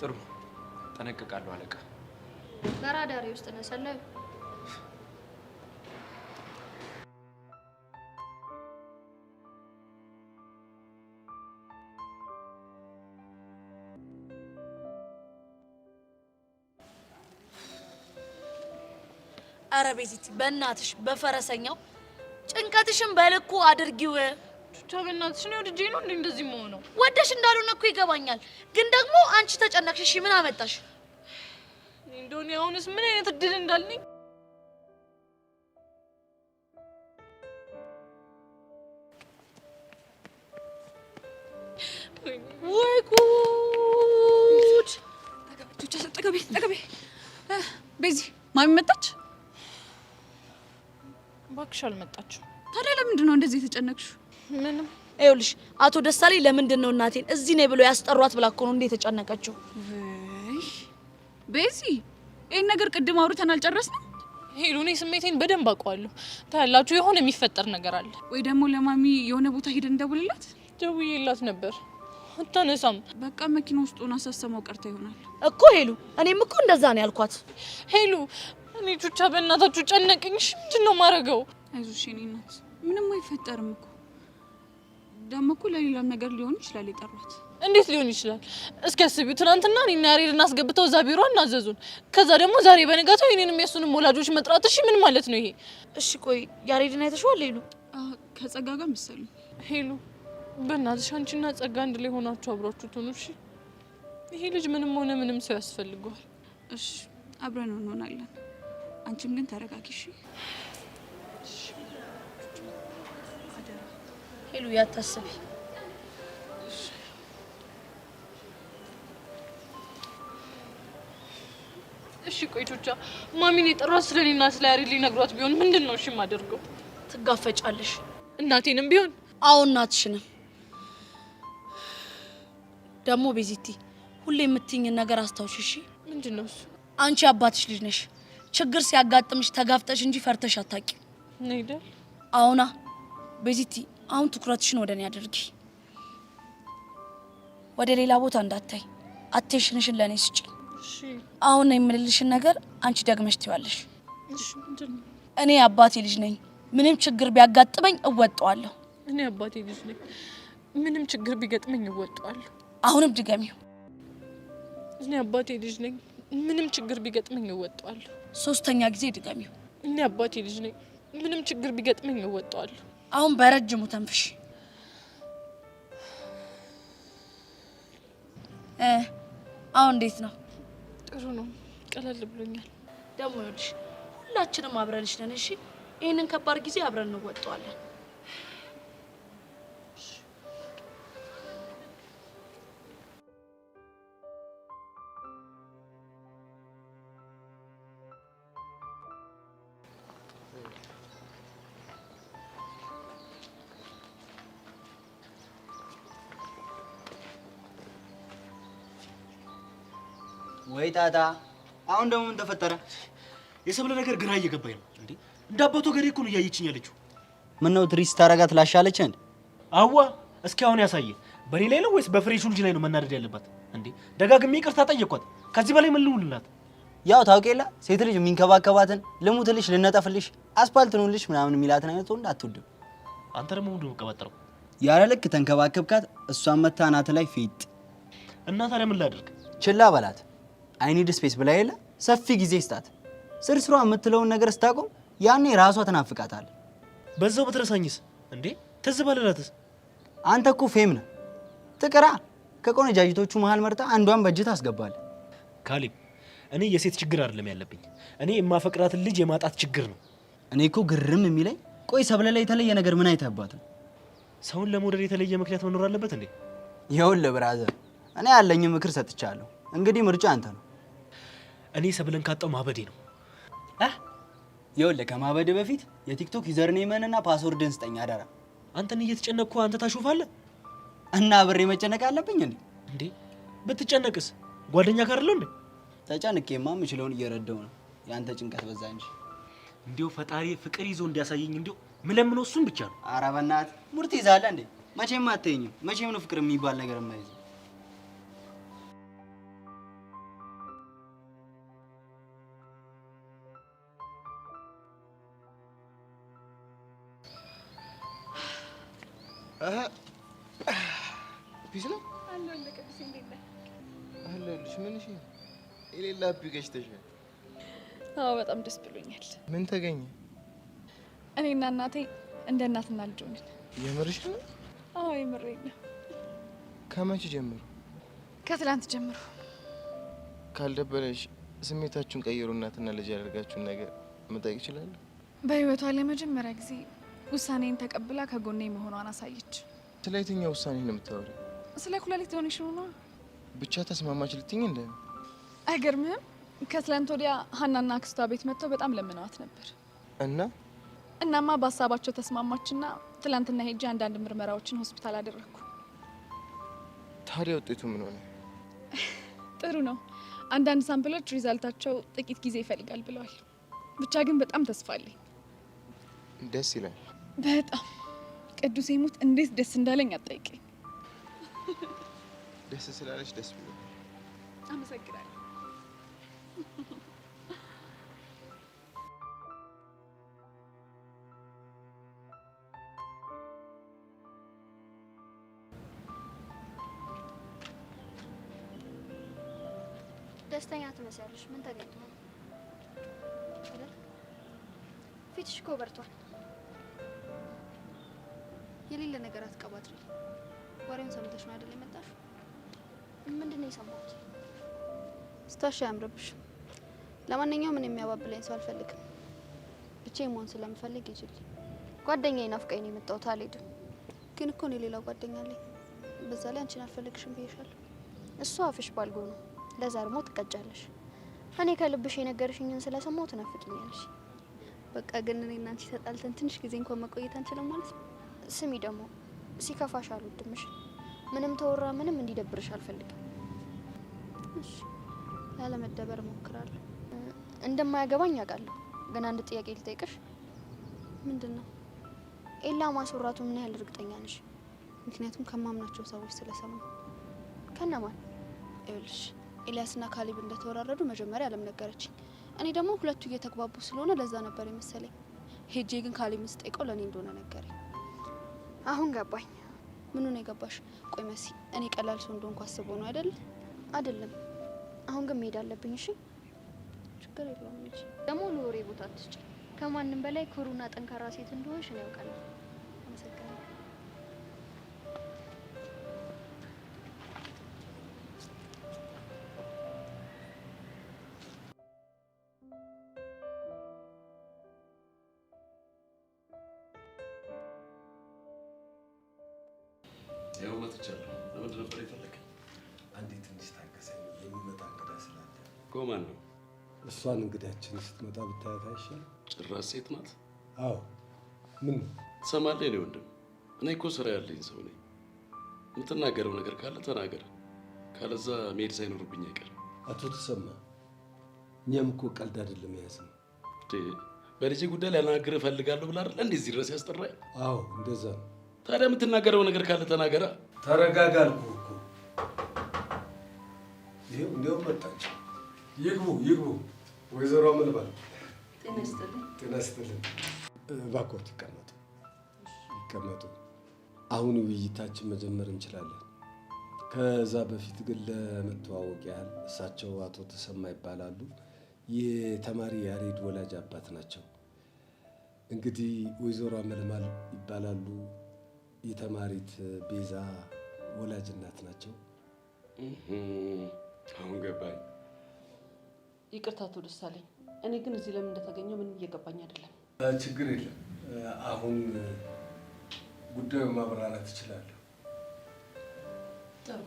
ጥሩ፣ ጠነቅቃለሁ አለቃ። በራዳሪ ውስጥ ነው ሰላዩ። አረ ቤዚቲ በእናትሽ በፈረሰኛው ጭንቀትሽን በልኩ አድርጊው። በእናትሽ ነው ወድጄ ነው እንደዚህ መሆነው። ወደሽ እንዳልሆነ እኮ ይገባኛል፣ ግን ደግሞ አንቺ ተጨነቅሽ። እሺ ምን አመጣሽ? እንደሆነ አሁንስ ምን አይነት እድል እንዳለኝ። ወይ ጉድ! ተገቢ ቤዚ ማሚ መጣች? እባክሽ አልመጣችም። ታዲያ ለምንድን ነው እንደዚህ የተጨነቅሽው? ምንም። ይኸውልሽ አቶ ደሳሌ ለምንድን ነው እናቴን እዚህ ነይ ብሎ ያስጠሯት ብላ እኮ ነው እንዴ የተጨነቀችው። ቤዚ ይሄን ነገር ቅድም አውርተን አልጨረስንም? ሄሉ እኔ ስሜቴን በደንብ አውቀዋለሁ። ታያላችሁ የሆነ የሚፈጠር ነገር አለ። ወይ ደግሞ ለማሚ የሆነ ቦታ ሄደን እንደውልላት። ደውዬላት ነበር አታነሳም። በቃ መኪና ውስጥ ሆና ሳሰማው ቀርታ ይሆናል እኮ ሄሉ። እኔም እኮ እንደዛ ነው ያልኳት። ሄሉ እኔ ቹቻ በእናታችሁ ጨነቀኝ። እሺ ምንድን ነው ማረገው? አይዞሽ የኔ እናት ምንም አይፈጠርም እኮ። ደግሞ እኮ ለሌላም ነገር ሊሆን ይችላል የጠሯት። እንዴት ሊሆን ይችላል? እስኪ አስቢው። ትናንትና እኔና ያሬድን አስገብተው እዛ ቢሮ እናዘዙን። ከዛ ደግሞ ዛሬ በነጋታው የኔንም የሱንም ወላጆች መጥራት። እሺ ምን ማለት ነው ይሄ? እሺ ቆይ ያሬድን አይተሽዋል ሄሉ? ከጸጋ ጋር መሰለኝ። ሄሉ በእናትሽ አንቺና ጸጋ አንድ ላይ ሆናችሁ አብራችሁ ትሆኑ። እሺ ይሄ ልጅ ምንም ሆነ ምንም ሰው ያስፈልገዋል። እሺ አብረን እንሆናለን። አንቺም ግን ተረጋጊ እሺ? ሄሉ ያታስቢ። እሺ ቆይ ቹቻ ማሚን የጠሯት ስለኔና ስለ ያሬድ ሊነግሯት ቢሆን ምንድን ነው እሺ የማደርገው? ትጋፈጫለሽ። እናቴንም ቢሆን? አዎ እናትሽንም። ደግሞ ቤዚቲ ሁሌ የምትይኝን ነገር አስታውሽ እሺ? ምንድን ነው እሱ? አንቺ አባትሽ ልጅ ነሽ። ችግር ሲያጋጥምሽ ተጋፍጠሽ እንጂ ፈርተሽ አታቂ። ነይደ አሁና ቤዚቲ አሁን ትኩረትሽን ወደ እኔ አድርጊ። ወደ ሌላ ቦታ እንዳታይ። አቴንሽንሽን ለእኔ ስጪ። እሺ አሁን የምልልሽን ነገር አንቺ ደግመሽ ትይዋለሽ። እሺ ምንድን ነው? እኔ አባቴ ልጅ ነኝ። ምንም ችግር ቢያጋጥመኝ እወጣዋለሁ። እኔ አባቴ ልጅ ነኝ። ምንም ችግር ቢገጥመኝ እወጣዋለሁ። አሁንም ድገሚው። እኔ አባቴ ልጅ ነኝ። ምንም ችግር ቢገጥመኝ እወጣዋለሁ። ሶስተኛ ጊዜ ድገሚው። እኔ አባቴ ልጅ ነኝ። ምንም ችግር ቢገጥመኝ እወጣዋለሁ። አሁን በረጅሙ ተንፍሽ። አሁን እንዴት ነው? ጥሩ ነው። ቀለል ብሎኛል። ደግሞ ይኸውልሽ ሁላችንም አብረንሽ ነን እሺ? ይሄንን ከባድ ጊዜ አብረን እንወጣዋለን። ወይ ጣጣ! አሁን ደግሞ ምን ተፈጠረ? የሰብለ ነገር ግራ እየገባኝ ነው። እንዴ እንደ አባቱ ገሬ እኮ ነው እያየችኝ ያለችው። ምን ነው ትሪስ ታረጋት ላሻለች እንዴ? አዋ እስኪ አሁን ያሳየ። በኔ ላይ ነው ወይስ በፍሬሹ ልጅ ላይ ነው መናደድ ያለባት? እንዴ ደጋግሜ ይቅርታ ጠየቅኳት። ከዚህ በላይ ምን ልሁንላት? ያው ታውቄላ ሴት ልጅ የሚንከባከባትን ልሙትልሽ፣ ልነጠፍልሽ፣ አስፓልት ነውልሽ ምናምን የሚላትን አይነት ወንድ አትወድም። አንተ ደግሞ ምንድን ነው የምትቀባጥረው? ያለ ልክ ተንከባከብካት፣ እሷን መታ ናት ላይ ፊት እና ታዲያ ምን ላድርግ? ችላ በላት። አይ ኒድ ስፔስ ብላ የለ ሰፊ ጊዜ ስጣት። ስርስሯ የምትለውን ነገር ስታቆም ያኔ ራሷ ትናፍቃታል። በዛው በትረሳኝስ እንዴ? ትዝ ባለላትስ? አንተ እኮ ፌም ነህ። ትቅራ ከቆነጃጅቶቹ መሃል መርጣ አንዷን በእጅት አስገባል። ካሌብ እኔ የሴት ችግር አይደለም ያለብኝ። እኔ የማፈቅራትን ልጅ የማጣት ችግር ነው። እኔ እኮ ግርም የሚለኝ ቆይ ሰብለ ላይ የተለየ ነገር ምን አይተህባት ነው? ሰውን ለመውደድ የተለየ ምክንያት መኖር አለበት እንዴ? ይኸውልህ ብራዘር፣ እኔ ያለኝ ምክር ሰጥቻለሁ። እንግዲህ ምርጫ አንተ ነው። እኔ ሰብለን ካጣው ማበዴ ነው። ይኸውልህ ከማበድ በፊት የቲክቶክ ዩዘር ኔምህንና ፓስወርድን ስጠኝ አደራ። አንተን እየተጨነቅኩ አንተ ታሾፋለህ እና ብሬ መጨነቅ አለብኝ እንዴ? እንዴ ብትጨነቅስ ጓደኛ ጋር አይደለም እንዴ? ተጨንቄማ የምችለውን እየረዳው ነው። ያንተ ጭንቀት በዛ እንጂ። እንዴው ፈጣሪ ፍቅር ይዞ እንዲያሳየኝ እንዴው ምለምነው እሱን ብቻ ነው። ኧረ በእናትህ ሙርት ይዛለህ እንዴ? መቼም አትተኝም። መቼም ነው ፍቅር የሚባል ነገር የማይዘው። ፒስ ነው አለሁልሽ። ምንሽ ነው የሌላ አፕሊኬሽን? አዎ በጣም ደስ ብሎኛል። ምን ተገኘ? እኔና እናቴ እንደ እናትና ልጅ ሆነን። የምርሽ ነው? አዎ የምሬን ነው። ከመቼ ጀምሮ? ከትላንት ጀምሮ። ካልደበረሽ ስሜታችሁን ቀይሩ። እናትና ልጅ ያደርጋችሁን ነገር መጠየቅ እችላለሁ? በህይወቷ ለመጀመሪያ ጊዜ ውሳኔን ተቀብላ ከጎኔ መሆኗን አሳየች። ስለ የትኛው ውሳኔ ነው የምታወሪው? ስለ ኩላሊት ዶኔሽን ነው። ብቻ ተስማማች ልትኝ እንደ አይገርምህም? ከትላንት ወዲያ ሀናና አክስቷ ቤት መጥተው በጣም ለምነዋት ነበር እናማ በሀሳባቸው ተስማማችና ትላንትና ሄጄ አንዳንድ ምርመራዎችን ሆስፒታል አደረኩ። ታዲያ ውጤቱ ምን ሆነ? ጥሩ ነው። አንዳንድ ሳምፕሎች ሪዛልታቸው ጥቂት ጊዜ ይፈልጋል ብለዋል። ብቻ ግን በጣም ተስፋ አለኝ። ደስ ይላል በጣም ቅዱስ ይሙት እንዴት ደስ እንዳለኝ አትጠይቀኝ። ደስ ስላለሽ ደስ ብሎ አመሰግናለሁ። ደስተኛ ትመስያለሽ። ምን ተገኝቶ ነው? ፊትሽ እኮ በርቷል። የሌለ ነገር አትቀባጥሪ። ወሬውን ሰምተሽ ነው አይደል የመጣሽው? ምንድን ነው የሰማሁት? ስታሽ ያምርብሽ። ለማንኛውም ምን የሚያባብለኝ ሰው አልፈልግም። ብቻዬን መሆን ስለምፈልግ ይጅልኝ። ጓደኛዬ ናፍቀኝ ነው የመጣሁት። አልሄድም። ግን እኮ እኔ ሌላ ጓደኛ አለኝ። በዛ ላይ አንቺን አልፈልግሽም ብዬሻለሁ። እሱ አፍሽ ባልጎ ነው። ለዛ ደግሞ ትቀጫለሽ። እኔ ከልብሽ የነገርሽኝን ስለሰማሁ ትናፍቂኛለሽ። በቃ ግን እኔ እና አንቺ ተጣልተን ትንሽ ጊዜ እንኳን መቆየት አንችልም ማለት ነው? ስሚ ደግሞ ሲከፋሽ አልወድምሽ። ምንም ተወራ ምንም እንዲደብርሽ አልፈልግም። እሺ ላለመደበር እሞክራለሁ። እንደማያገባኝ አውቃለሁ። ግን አንድ ጥያቄ ልጠይቅሽ። ምንድን ነው? ኤላ ማስወራቱ ምን ያህል እርግጠኛ ነሽ? ምክንያቱም ከማምናቸው ሰዎች ስለሰማሁ። ከነማን? ይኸውልሽ ኤልያስና ካሌብ እንደተወራረዱ መጀመሪያ አለም ነገረችኝ። እኔ ደግሞ ሁለቱ እየተግባቡ ስለሆነ ለዛ ነበር የመሰለኝ። ሄጄ ግን ካሌብን ስጠይቀው ለእኔ እንደሆነ ነገረኝ። አሁን ገባኝ። ምኑ ነው የገባሽ? ቆይ መሲ፣ እኔ ቀላል ሰው እንደሆንኩ አስቦ ነው አይደል? አይደለም። አሁን ግን መሄድ አለብኝ። እሺ ችግር የለውም እንጂ ደግሞ ለወሬ ቦታ አትስጪ። ከማንም በላይ ኩሩና ጠንካራ ሴት እንደሆንሽ ነው ያውቃለሁ። አመሰግናለሁ። ያው መጥቻለሁ። ለምንድን ነበር የፈለከኝ? አንዴ ትንሽ ታገሰኝ። የሚመጣ እንግዳ ስላለ። ማን ነው? እሷን እንግዳችን ስትመጣ ብታያት አይሻልም? ጭራሽ ሴት ናት? አዎ። ምን ትሰማለህ? እኔ ወንድም፣ እኔ እኮ ስራ ያለኝ ሰው ነኝ። የምትናገረው ነገር ካለ ተናገር፣ ካለዛ መሄድ ሳይኖርብኝ አይቀርም። አቶ ተሰማ፣ እኛም እኮ ቀልድ አይደለም የያዝነው። በልጄ ጉዳይ ላናግርህ እፈልጋለሁ ብለህ አይደል እንደዚህ ድረስ ያስጠራኝ? አዎ እንደዛ ነው። ታዲያ የምትናገረው ነገር ካለ ተናገራ። ተረጋጋ አልኩህ እኮ። ይኸው እንዲያው መጣች። ይግቡ ይግቡ። ወይዘሮ አመልባል ጤና ይስጥልኝ። ጤና ይስጥልኝ። እባክዎት ይቀመጡ ይቀመጡ። አሁን ውይይታችን መጀመር እንችላለን። ከዛ በፊት ግን ለመተዋወቅ ያህል እሳቸው አቶ ተሰማ ይባላሉ። የተማሪ ያሬድ ወላጅ አባት ናቸው። እንግዲህ ወይዘሮ አመልማል ይባላሉ። የተማሪት ቤዛ ወላጅ እናት ናቸው። አሁን ገባኝ። ይቅርታ አቶ ደሳለኝ፣ እኔ ግን እዚህ ለምን እንደተገኘው ምንም እየገባኝ አይደለም። ችግር የለም። አሁን ጉዳዩ ማብራራት እችላለሁ። ጥሩ።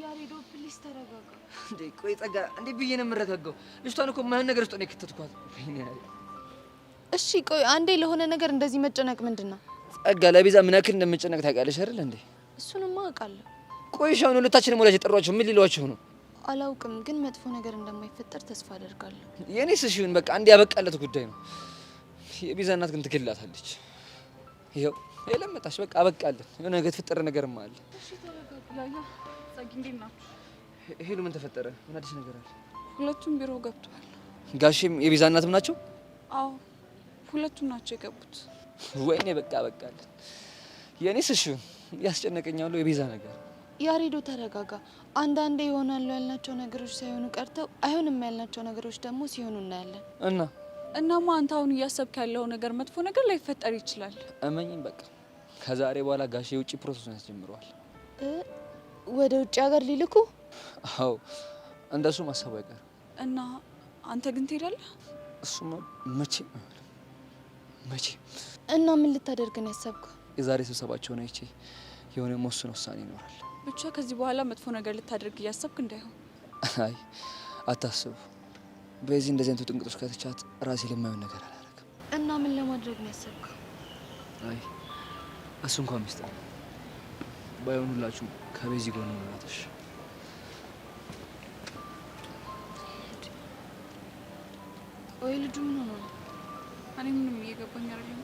ያሬዶ ፕሊስ ተረጋጋ። እንዴ ቆይ ጸጋ፣ እንዴ ብዬ ነው የምረጋጋው? ልጅቷን እኮ የማይሆን ነገር ውስጥ ነው የከተትኳት። እሺ ቆይ አንዴ ለሆነ ነገር እንደዚህ መጨነቅ ምንድን ነው? ጸጋ፣ ለቤዛ ምን ያክል እንደምጨነቅ ታውቂያለሽ አይደል እንዴ? እሱንማ አውቃለሁ። ቆይ ሻውን ሁለታችንም ወላጅ የጠሯቸው ምን ሊሏቸው ነው? አላውቅም፣ ግን መጥፎ ነገር እንደማይፈጠር ተስፋ አደርጋለሁ። የኔስ እሺ ይሁን፣ በቃ አንዴ ያበቃለት ጉዳይ ነው። የቤዛ እናት ግን ትገላታለች። ይኸው የለመጣሽ በቃ አበቃለን። የሆነ ነገር የተፈጠረ ነገርማ አለ። እሺ ተረጋጉ። ያያ ጸጊ፣ እንዴት ናችሁ? ሄሉ፣ ምን ተፈጠረ? ምን አዲስ ነገር አለ? ሁለቱም ቢሮ ገብተዋል። ጋሼም የቤዛ እናትም ናቸው? አዎ ሁለቱም ናቸው የገቡት። ወይኔ በቃ አበቃለን። የኔስ እሺ ይሁን፣ ያስጨነቀኛል የቤዛ ነገር። ያሬዶ ተረጋጋ። አንዳንዴ ይሆናሉ ያልናቸው ነገሮች ሳይሆኑ ቀርተው አይሆንም ያልናቸው ነገሮች ደግሞ ሲሆኑ እናያለን። እናማ አንተ አሁን እያሰብክ ያለው ነገር መጥፎ ነገር ላይፈጠር ይችላል። እመኝም በቃ ከዛሬ በኋላ ጋሼ የውጭ ፕሮሰሱን ያስጀምረዋል። ወደ ውጭ ሀገር ሊልኩ? አዎ እንደሱ ማሰቡ አይቀርም። እና አንተ ግን ትሄዳለህ? እሱማ መቼም መቼም። እና ምን ልታደርግ ነው ያሰብከው? የዛሬ ስብሰባቸውን አይቼ የሆነ መወሰን ውሳኔ ይኖራል። ብቻ ከዚህ በኋላ መጥፎ ነገር ልታደርግ እያሰብክ እንዳይሆን። አይ አታስቡ። በዚህ እንደዚህ አይነቱ ጥንቅጦች ከተቻት ራሴ ለማይሆን ነገር አላደርግም። እና ምን ለማድረግ ነው ያሰብከው? አይ እሱ እንኳን ሚስጥር ባይሆን ሁላችሁ ከቤዚ ጎን መላተሽ። ወይ ልጁ ምን ሆኖ ነው? እኔ ምንም እየገባኝ አይደለም።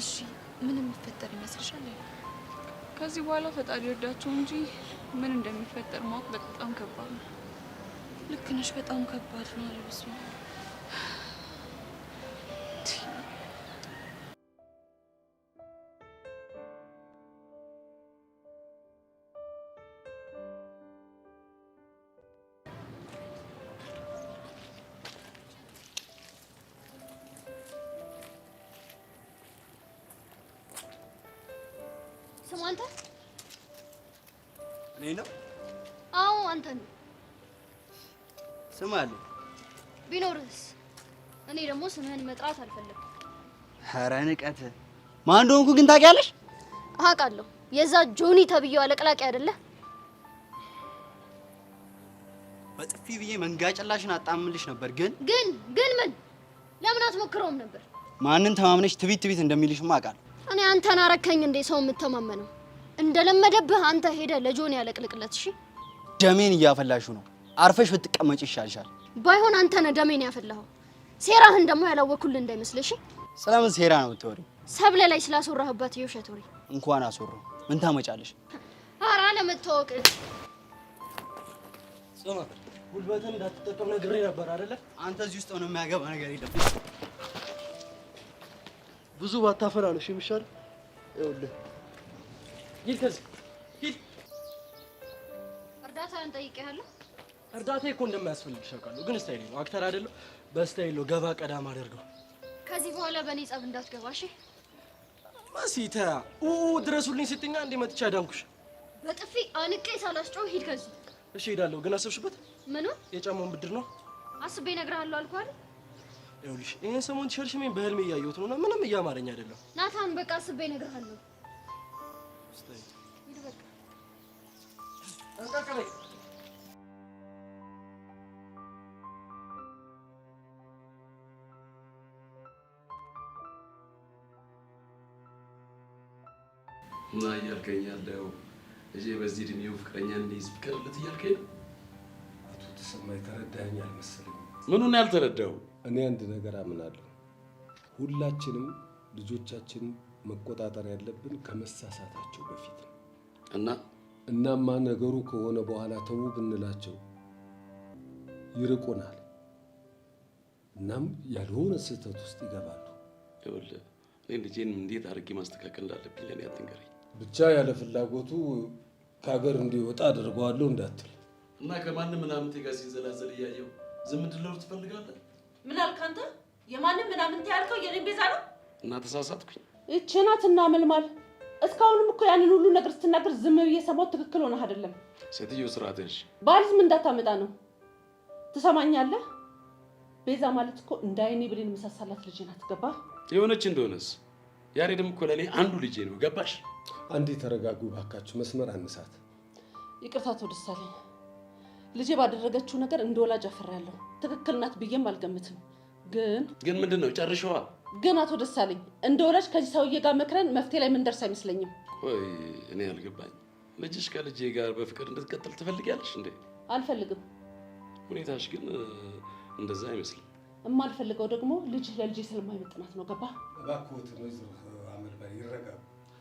እሺ ምን የሚፈጠር ይመስልሻል? ከዚህ በኋላ ፈጣሪ ይርዳቸው እንጂ ምን እንደሚፈጠር ማወቅ በጣም ከባድ ነው። ልክ ነሽ፣ በጣም ከባድ ነው። ለብስማ ስሙ አንተ? እኔ ነው? አዎ አንተ ነው። ስም አለ ቢኖርስ? እኔ ደግሞ ስምህን መጥራት አልፈለኩም። ኧረ ንቀት! ማን እንደሆንኩ ግን ታውቂያለሽ? አውቃለሁ። የዛ ጆኒ ተብዬው አለቅላቂ አይደለ? በጥፊ ብዬ መንጋጨላሽን አጣምልሽ ነበር። ግን ምን? ለምን አትሞክረውም ነበር? ማንን ተማምነሽ ትቢት እንደሚልሽማ አውቃለሁ። እኔ አንተን አረከኝ እንዴ ሰው የምተማመነው? እንደለመደብህ አንተ ሄደህ ለጆኒ ያለቅልቅለት። እሺ ደሜን እያፈላሹ ነው። አርፈሽ ብትቀመጭ ይሻልሻል። ባይሆን አንተ ነህ ደሜን ያፈላኸው። ሴራህን ደግሞ ያላወኩልህ እንዳይመስልሽ። ስለምን ሴራ ነው የምትወሪው? ሰብለ ላይ ስላስወራህበት የውሸት ወሬ። እንኳን አስወራው ምን ታመጫለሽ? ኧረ ለመታወቅ ጽማ ጉልበትን እንዳትጠቀም ነግሬ ነበር አይደለ? አንተ እዚህ ውስጥ ሆነ የሚያገባ ነገር የለም። ብዙ ባታፈራ ነው የሚሻል። ይኸውልህ ሂድ፣ ከዚህ ሂድ። እርዳታን ጠይቄሃለሁ። እርዳታ እኮ እንደማያስፈልግሽ አውቃለሁ፣ ግን ስታይል ነው። አክተር አይደለሁ፣ በስታይል ነው ገባ ቀዳም አደርገው። ከዚህ በኋላ በእኔ ጸብ እንዳትገባ እሺ? ማሲታ ድረሱልኝ ስትኛ እንዴ መጥቻ ዳንኩሽ። በጥፊ አንቄ ሳላስጮህ ሂድ ከዚህ። እሺ ሄዳለሁ፣ ግን አሰብሽበት? ምኑ? የጫማውን ብድር ነው አስቤ እነግርሃለሁ አልኩህ አይደል? ይኸውልሽ ይሄን ሰሞን ቲሸርሽሜን በህልሜ እያየሁት ነውና ምንም እያማረኝ አይደለም። ናታን በቃ አስቤ እነግርሃለሁ። ሂድ በቃ አንቀቀለኝ። እና እያልከኝ ያለው እጄ በዚህ እድሜው ፍቅረኛ እንዲይዝ ፍቀድለት እያልከኝ ነው? አቶ ተሰማ የተረዳኸኝ አልመሰለኝም። ምኑን ያልተረዳው? እኔ አንድ ነገር አምናለሁ። ሁላችንም ልጆቻችን መቆጣጠር ያለብን ከመሳሳታቸው በፊት ነው። እናማ ነገሩ ከሆነ በኋላ ተው ብንላቸው ይርቁናል። እናም ያልሆነ ስህተት ውስጥ ይገባሉ። ይኸውልህ እኔ ልጄን እንዴት አድርጌ ማስተካከል እንዳለብኝ ለእኔ አትንገረኝ። ብቻ ያለ ፍላጎቱ ከሀገር እንዲወጣ አድርገዋለሁ እንዳትል እና ከማንም ምናምንቴ ጋር ሲንዘላዘል እያየው ዝም እንድለው ትፈልጋለህ? ምን አልክ አንተ? የማንም ምናምንቴ ያልከው የኔን ቤዛ ነው? እና ተሳሳትኩኝ። እቺ ናት እና መልማል። እስካሁንም እኮ ያንን ሁሉ ነገር ስትናገር ዝም ብዬ ሰማሁት። ትክክል ሆነህ አይደለም። ሴትዮ ስርዓት ያዥ። ባልዝም እንዳታመጣ ነው። ትሰማኛለህ? ቤዛ ማለት እኮ እንደ አይኔ ብሌን መሳሳላት ልጅ ናት። ገባህ? የሆነች እንደሆነስ ያሬድም እኮ ለእኔ አንዱ ልጄ ነው። ገባሽ? አንዴ ተረጋጉ ባካችሁ፣ መስመር አንሳት። ይቅርታ አቶ ደሳለኝ፣ ልጄ ባደረገችው ነገር እንደ ወላጅ አፈራለሁ። ትክክል ናት ብዬም አልገምትም። ግን ምንድን ነው ጨርሸዋ? ግን አቶ ደሳለኝ እንደ ወላጅ ከዚህ ሰውዬ ጋር መክረን መፍትሄ ላይ ምን ደርስ አይመስለኝም። ቆይ እኔ አልገባኝ። ልጅሽ ከልጄ ጋር በፍቅር እንድትቀጥል ትፈልጊያለሽ እንዴ? አልፈልግም። ሁኔታሽ ግን እንደዛ አይመስልም። የማልፈልገው ደግሞ ልጅ ለልጄ ስለማይመጥናት ነው። ገባ? እባክዎትን ወይዘሮ አመልባይ ይረጋሉ።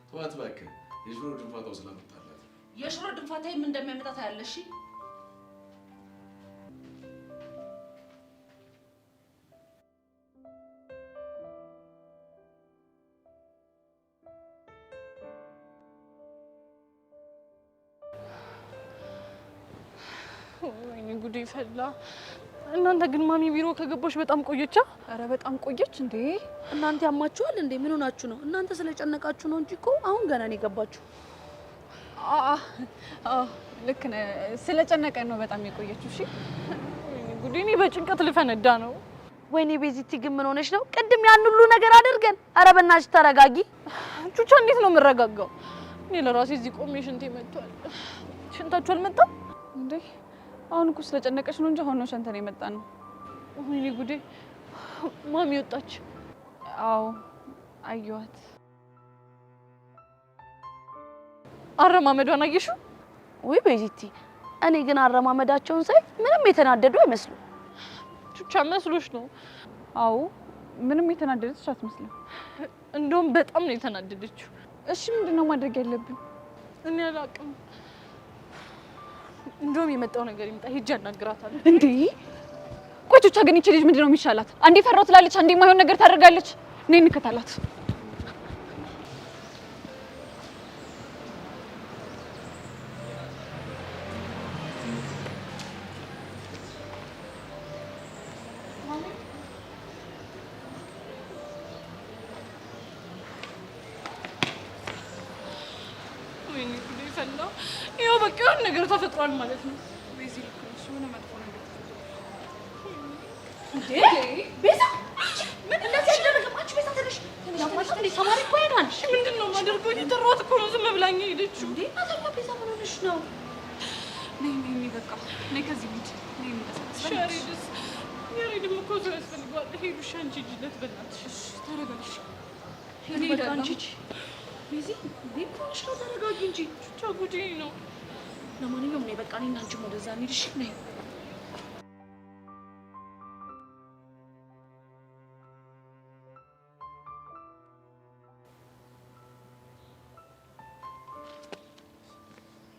ተዋት እባክህ። የሽሮ ድንፋታው ስላመጣላት የሽሮ ድንፋታ ምን እንደሚያመጣ ታያለሽ። ወይኔ ጉዴ ፈላ። እናንተ ግን ማሚ ቢሮ ከገባሽ በጣም ቆየቻ? አረ በጣም ቆየች እንዴ። እናንተ ያማችኋል እንዴ? ምን ሆናችሁ ነው? እናንተ ስለጨነቃችሁ ነው እንጂ እኮ አሁን ገና ነው የገባችሁ። ልክ ነህ። ስለጨነቀን ነው በጣም የቆየችው። እሺ ወይኔ ጉዴ፣ እኔ በጭንቀት ልፈነዳ ነው። ወይኔ ቤዚቲ ግን ምን ሆነሽ ነው? ቅድም ያን ሁሉ ነገር አድርገን። አረ በእናትሽ ተረጋጊ። ቹቻ እንዴት ነው የምረጋጋው? እኔ ለራሴ እዚህ ቆሜ ሽንቴ መጥቷል። ሽንታችሁ አልመጣም እንዴ? አሁን እኮ ስለጨነቀሽ ነው እንጂ አሁን ነው ሸንተን የመጣ ነው። ወይኔ ጉዴ፣ ማሚ ወጣች። አዎ አየኋት። አረማመዷን አየሽው? ወይ ቤዚቲ፣ እኔ ግን አረማመዳቸውን ሳይ ምንም የተናደዱ አይመስሉም። ቹቻ መስሎሽ ነው? አዎ ምንም የተናደደች አትመስልም። እንደውም በጣም ነው የተናደደችው። እሺ ምንድነው ማድረግ ያለብን? እኔ አላውቅም። እንደውም የመጣው ነገር ይምጣ፣ ሂጅ አናግራታለሁ። እንዴ ቆይ ቹቻ ግን ይቺ ልጅ ምንድነው የሚሻላት? አንዴ ፈራው ትላለች፣ አንዴ የማይሆን ነገር ታደርጋለች። እኔ እንከታላት። ያው በቃ የሆነ ነገር ተፈጥሯል ማለት ነው። ቤዛ ልክ ነሽ፣ ምን መጥፎ ነገር እንዴ ቤዛ ምን እንደዚህ ያደረገም? አንቺ ቤዛ ተነሽ፣ ያማሽ እንዴ ተማሪ እኮ አይኗል። ምንድነው ማደርገው? እየጠራሁት እኮ ነው፣ ዝም ብላኝ ሄደችው። እንዴ አታማ ቤዛ ምን ሆነሽ ነው? ነይ በቃ ነይ፣ ከዚህ ልጅ ነይ። ሻሪድስ ያሬድም እኮ ሰው ያስፈልገዋል። ሄዱሽ አንቺ ሂጂለት በእናትሽ። ተረጋግሽ። ሄዱ በቃ አንቺ ቤዚ እንዴ ትንሽ ነው፣ ተረጋጊ እንጂ። ቹቻ ጉዴ ነው። ለማንኛውም ነይ በቃ እኔና አንቺም ወደዛ እንሂድ። እሺ ነይ።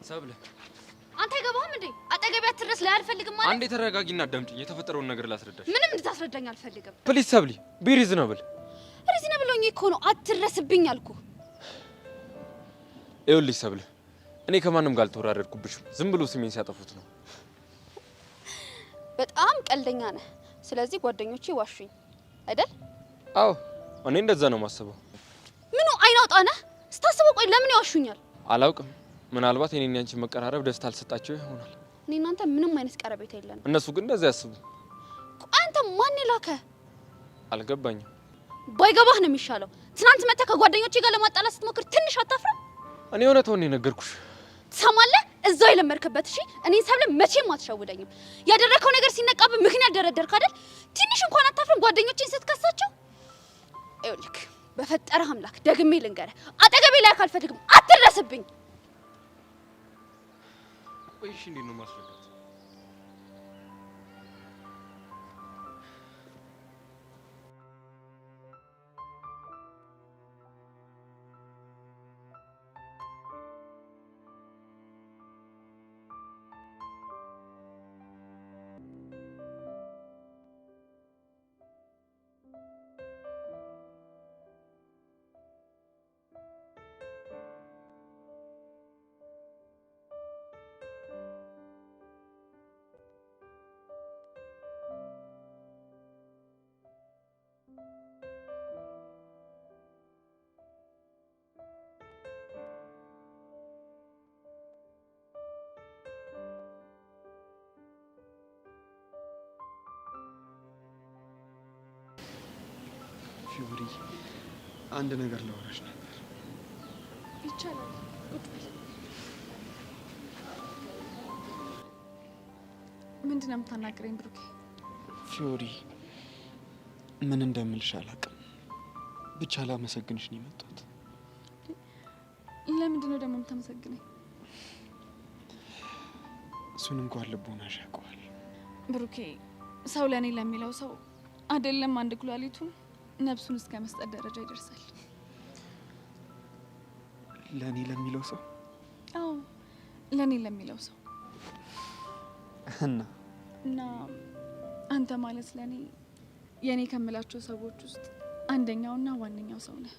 ሰብለ አንተ አይገባህም እንዴ? አጠገቤ አትድረስ ላይ አልፈልግም ማለት። አንዴ ተረጋጊና አዳምጪኝ። የተፈጠረውን ነገር ላስረዳሽ። ምንም እንድታስረዳኝ አልፈልግም። ፕሊዝ ሰብሊ ቢ ሪዝነብል። ሪዝነብል ሆኜ እኮ ነው አትድረስብኝ አልኩ። ይኸውልሽ ሰብለ፣ እኔ ከማንም ጋር አልተወራረድኩብሽም። ዝም ብሎ ስሜን ሲያጠፉት ነው። በጣም ቀልደኛ ነህ። ስለዚህ ጓደኞቼ ዋሹኝ አይደል? አዎ እኔ እንደዛ ነው የማስበው። ምኑ አይናውጣ ነህ ስታስበው? ቆይ ለምን ይዋሹኛል? አላውቅም። ምናልባት የኔና አንቺ መቀራረብ ደስታ አልሰጣቸው ይሆናል። እኔ እናንተ ምንም አይነት ቀረቤታ የለንም። እነሱ ግን እንደዛ ያስቡ። ቆይ አንተ ማን ይላከ? አልገባኝም። ባይገባህ ነው የሚሻለው። ትናንት መተህ ከጓደኞቼ ጋር ለማጣላት ስትሞክር ትንሽ አታፍርም? እኔ እውነታውን ነው የነገርኩሽ። ትሰማለህ? እዛው የለመድክበት። እሺ እኔን ሰብለ መቼም አትሸውደኝም። ያደረከው ነገር ሲነቃብህ ምክንያት ደረደርክ አይደል? ትንሽ እንኳን አታፍርም ጓደኞቼን ስትከሳቸው? ይኸውልህ በፈጠረህ አምላክ ደግሜ ልንገርህ፣ አጠገቤ ላይ ካልፈልግም አትድረስብኝ። ቆይ እሺ እንዴት ነው ማስረዳት? ፊዮሪ፣ አንድ ነገር ላወራሽ ነበር። ይቻላል። ቁጭ በል። ምንድን ነው የምታናግረኝ ብሩኬ? ፊዮሪ፣ ምን እንደምልሽ አላውቅም። ብቻ ላመሰግንሽ ነው የመጣሁት። ለምንድን ነው ደግሞ የምታመሰግነኝ? እሱን እንኳን ልቦናሽ ያውቀዋል። ብሩኬ፣ ሰው ለእኔ ለሚለው ሰው አይደለም አንድ ኩላሊቱን ነፍሱን እስከ መስጠት ደረጃ ይደርሳል። ለእኔ ለሚለው ሰው? አዎ ለእኔ ለሚለው ሰው። እና አንተ ማለት ለእኔ የእኔ ከምላቸው ሰዎች ውስጥ አንደኛውና ዋነኛው ሰው ነህ።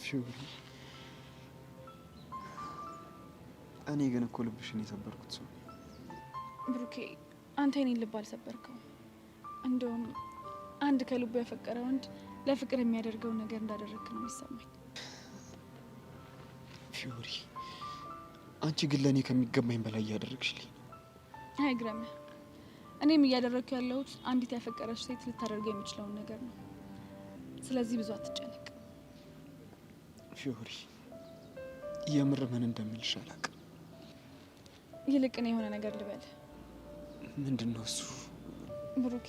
ፊዮሪ፣ እኔ ግን እኮ ልብሽን የሰበርኩት ሰው ብሩኬ፣ አንተ የኔን ልብ አልሰበርከው። እንደውም አንድ ከልቡ ያፈቀረ ወንድ ለፍቅር የሚያደርገው ነገር እንዳደረግክ ነው የሚሰማኝ። ፊዮሪ፣ አንቺ ግን ለእኔ ከሚገባኝ በላይ እያደረግሽልኝ። አይግረምህ። እኔም እያደረግኩ ያለሁት አንዲት ያፈቀረች ሴት ልታደርገው የሚችለውን ነገር ነው። ስለዚህ ብዙ አትጨነቅ ፊዮሪ። የምር ምን እንደምልሽ አላውቅም። ይልቅ እኔ የሆነ ነገር ልበል። ምንድን ነው እሱ? ብሩኬ፣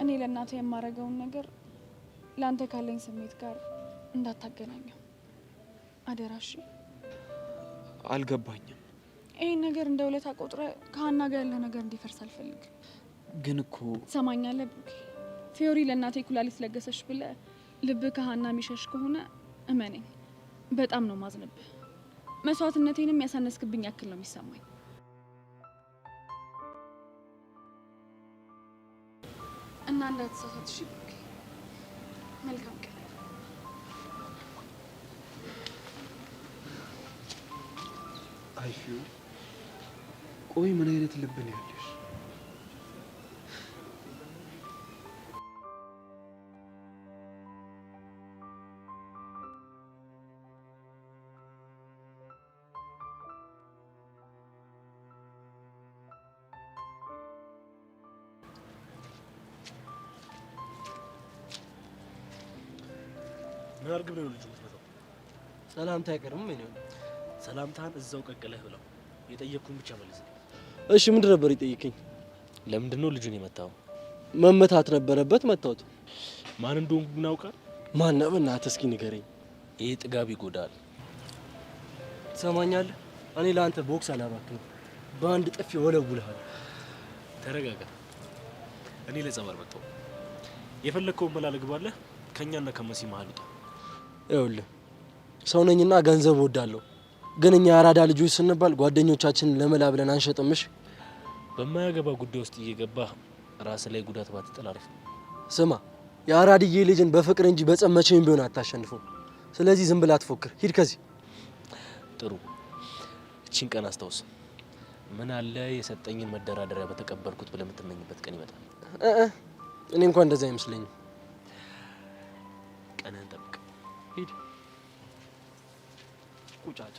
እኔ ለእናቴ የማደርገውን ነገር ለአንተ ካለኝ ስሜት ጋር እንዳታገናኘው አደራሽ። አልገባኝም። ይህን ነገር እንደ ውለታ ቆጥረ ከሀና ጋር ያለ ነገር እንዲፈርስ አልፈልግም። ግን እኮ ሰማኛለህ ብሩኬ፣ ፊዮሪ ለእናቴ ኩላሊት ለገሰች ብለህ ልብህ ከሀና የሚሸሽ ከሆነ እመነኝ፣ በጣም ነው ማዝንብህ። መስዋዕትነቴንም ያሳነስክብኝ ያክል ነው የሚሰማኝ። እና እንዳትሳሳት እሺ ብሩኬ። መልካም ቀን። አይ ፊዮ፣ ቆይ ምን አይነት ልብ ነው ያለሽ? ምን አድርግ ብለው ልጁ የምትመጣው? ሰላምታ አይቀርም። ምን ይሆን? ሰላምታን እዛው ቀቅለህ ብለው። የጠየቅኩን ብቻ መልስ። እሺ ምንድን ነበር የጠየቀኝ? ለምንድን ነው ልጁን የመታው? መመታት ነበረበት፣ መታወቱ። ማን እንደሆንኩ ግን አውቃል? ማን ነው? በእናትህ እስኪ ንገረኝ። ይሄ ጥጋብ ይጎዳል። ትሰማኛለህ? እኔ ለአንተ ቦክስ አላባክንም፣ በአንድ ጥፊ ወለውልሃል። ተረጋጋ። እኔ ለጸብ አልመጣሁም። የፈለግከውን መላ ልግባለህ። ከኛና ከመሲ መሀል ውጣ። ይኸውልህ ሰው ነኝና ገንዘብ ወዳለሁ፣ ግን እኛ አራዳ ልጆች ስንባል ጓደኞቻችንን ለመላ ብለን አንሸጥምሽ። በማያገባ ጉዳይ ውስጥ እየገባህ ራስ ላይ ጉዳት ባትጥል አሪፍ ነው። ስማ፣ የአራድዬ ልጅን በፍቅር እንጂ በጸብ መቼም ቢሆን አታሸንፈው። ስለዚህ ዝም ብላ አትፎክር፣ ሂድ ከዚህ። ጥሩ፣ እቺን ቀን አስታውስ። ምን አለ የሰጠኝን መደራደሪያ በተቀበልኩት ብለህ የምትመኝበት ቀን ይመጣል። እኔ እንኳን እንደዛ አይመስለኝም። ቀንህን ጠብቅ። ሂድ። ቁጫጭ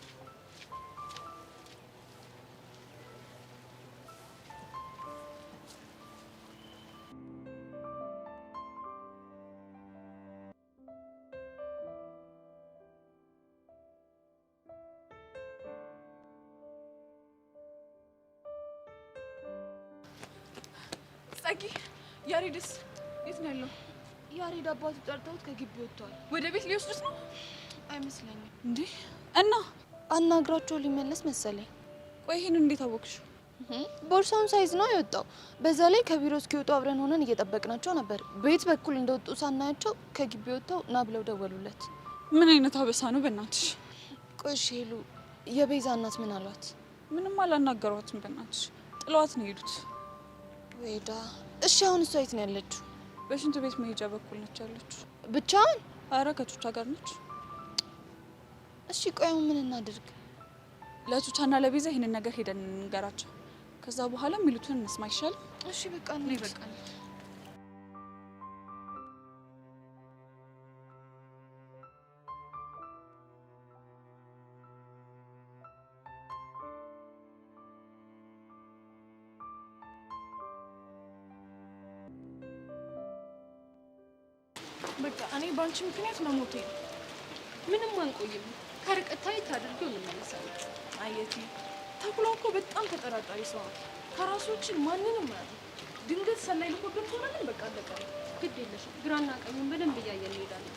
ጸጊ፣ ያሬድስ የት ነው ያለው? ያሬድ አባቱ ጠርተውት ከግቢ ወጥቷል። ወደ ቤት ሊወስዱት ነው አይመስለኝም። እንዴ? እና አናግራቸው ሊመለስ መሰለኝ። ቆይ ይሄን እንዴት አወቅሽ? ቦርሳውን ሳይዝ ነው የወጣው። በዛ ላይ ከቢሮ እስኪወጡ አብረን ሆነን እየጠበቅናቸው ነበር። ቤት በኩል እንደወጡ ሳናያቸው ከግቢ ወጥተው ና ብለው ደወሉለት። ምን አይነት አበሳ ነው በእናትሽ? ቆይ እሺ ሄሉ፣ የቤዛ እናት ምን አሏት? ምንም አላናገሯትም በእናትሽ። ጥለዋት ነው የሄዱት። ወይዳ። እሺ አሁን እሷ የት ነው ያለችው? በሽንት ቤት መሄጃ በኩል ነች ያለችው። ብቻዋን? አረ ከቹቻ ጋር ነች። እሺ ቆይ ምን እናድርግ? ለቹቻና ለቤዛ ይሄንን ነገር ሄደን እንገራቸው። ከዛ በኋላ የሚሉትን እንስማ ይሻል? እሺ በቃ ነው በቃ። በቃ እኔ ባንቺ ምክንያት መሞቴ ነው። ምንም አንቆይም። ከርቀት ታይት አድርገው እንመለሳለን። አየቲ ተኩላ እኮ በጣም ተጠራጣሪ ሰው ነው። ከራሱ ውጭ ማንንም ማለት ድንገት ሰላይ ልኮበት ሆነ ግን በቃ አለቀ። ግድ የለሽም። ግራና ቀኙን በደንብ እያየን እንሄዳለን።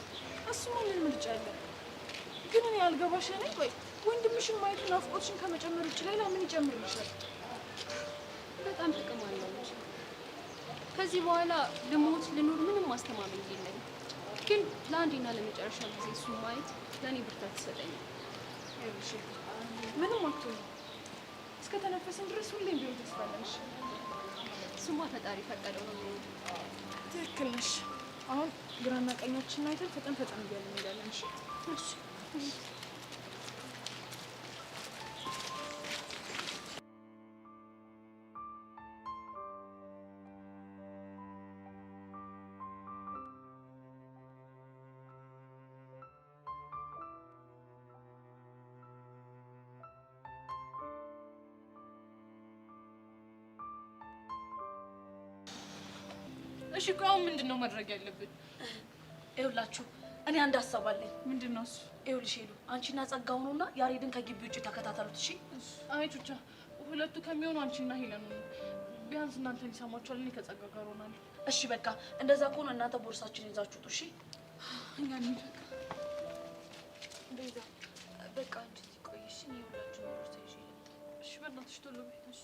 እሱማ ምን ምርጫ አለ? ግን እኔ አልገባሽ ነኝ። ቆይ ወንድምሽን ማየቱ ናፍቆትሽን ከመጨመር ውጭ ሌላ ምን ይጨምርልሻል? በጣም ጥቅም አለው እንጂ ከዚህ በኋላ ልሞት ልኑር ምንም ማስተማመኝ የለኝም። ግን ለአንዴና ለመጨረሻ ጊዜ እሱን ማየት ለእኔ ብርታት ይሰጠኛል። ይኸውልሽ ምንም አትሆኝ። እስከ ተነፈስን ድረስ ሁሌም ቢሆን ተስፋ አለን። እሱማ ፈጣሪ ፈቀደው ነው የሚሆነው። ትክክል ነሽ። አሁን ግራና ቀኛችንን አይተን ፈጠን ፈጠን እያልን እንሄዳለን። እሺ እሺ። እሺ ቆይ አሁን ምንድነው ማድረግ ያለብን? ይኸውላችሁ እኔ አንድ ሀሳብ አለኝ። ምንድነው እሱ? ይኸውልሽ ሄሉ አንቺና ጸጋው ነውና ያሬድን ከግቢ ውጭ ተከታተሉት። እሺ አይ ቹቻ ሁለቱ ከሚሆኑ አንቺና ሄለን ነው። ቢያንስ እናንተን ይሰማችኋል። እኔ ከጸጋ ጋር ሆናለሁ። እሺ በቃ እንደዛ ከሆነ እናንተ ቦርሳችን ይዛችሁ ውጡ። እሺ እኛ እንሂድ። ቤዛ በቃ አንቺ ቆይሽ። እኔ ሁላችሁ ቦርሳ ይዤ ልምጣ። እሺ በእናትሽ ቶሎ በይ። እሺ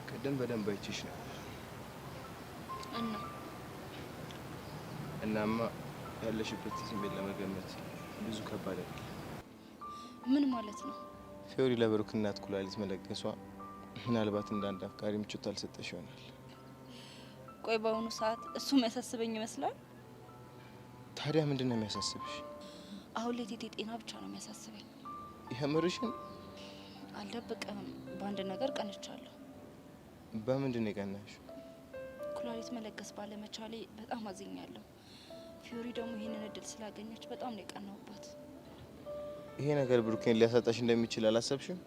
ቅድም በደንብ አይቼሽ ነበር። እናማ ያለሽበት ስሜት ለመገመት ብዙ ከባድ አይደለም። ምን ማለት ነው? ፊዮሪ ለብሩክ እናት ኩላሊት መለገሷ ምናልባት እንዳንድ አፍቃሪ ምቾት አልሰጠሽ ይሆናል። ቆይ በአሁኑ ሰዓት እሱ የሚያሳስበኝ ይመስላል? ታዲያ ምንድን ነው የሚያሳስብሽ? አሁን ላይ ቴቴ ጤና ብቻ ነው የሚያሳስበኝ። የምርሽን? አልደብቅም፣ በአንድ ነገር ቀንቻለሁ። በምንድን ነው የቀናሽ? ኩላሊት መለገስ ባለመቻሌ በጣም አዝኛለሁ። ፊዮሪ ደግሞ ይህንን እድል ስላገኘች በጣም ነው የቀናውባት። ይሄ ነገር ብሩኬን ሊያሳጣሽ እንደሚችል አላሰብሽም?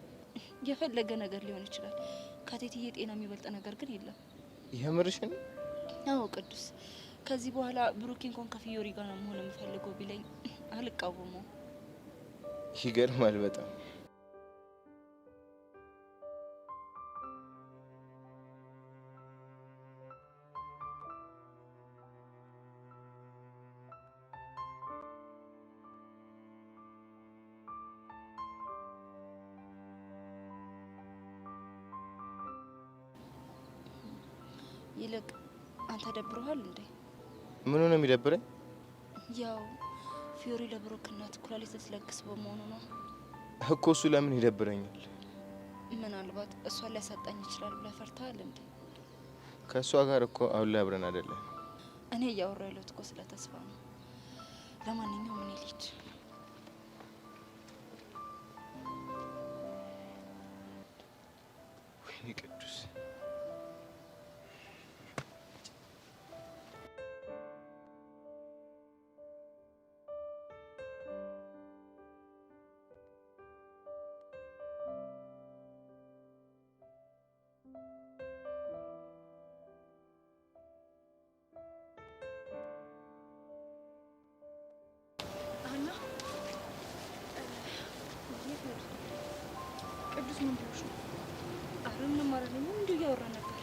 የፈለገ ነገር ሊሆን ይችላል፣ ከቴቴዬ ጤና የሚበልጥ ነገር ግን የለም። የምርሽን? አዎ ቅዱስ፣ ከዚህ በኋላ ብሩኬ እንኳን ከፊዮሪ ጋር ነው መሆን የምፈልገው ቢለኝ አልቃወመውም። ይገርማል በጣም። ይልቅ አንተ ደብሮሃል እንዴ? ምኑ ነው የሚደብረኝ? ያው ፊዮሪ ለብሩክ እናት ኩላሊት ልትለግስ በመሆኑ ነው እኮ። እሱ ለምን ይደብረኛል? ምናልባት እሷን ሊያሳጣኝ ይችላል ብለህ ፈርተሃል እንዴ? ከእሷ ጋር እኮ አሁን ላይ አብረን አይደለም። እኔ እያወራሁ ያለሁት እኮ ስለ ተስፋ ነው። ለማንኛውም እኔ ልሂድ። ወይኔ ቅዱስ፣ ቅዱስ ምን ብሎሽ ነው? አረ ምንም አይደለም፣ እንዲሁ እያወራን ነበር።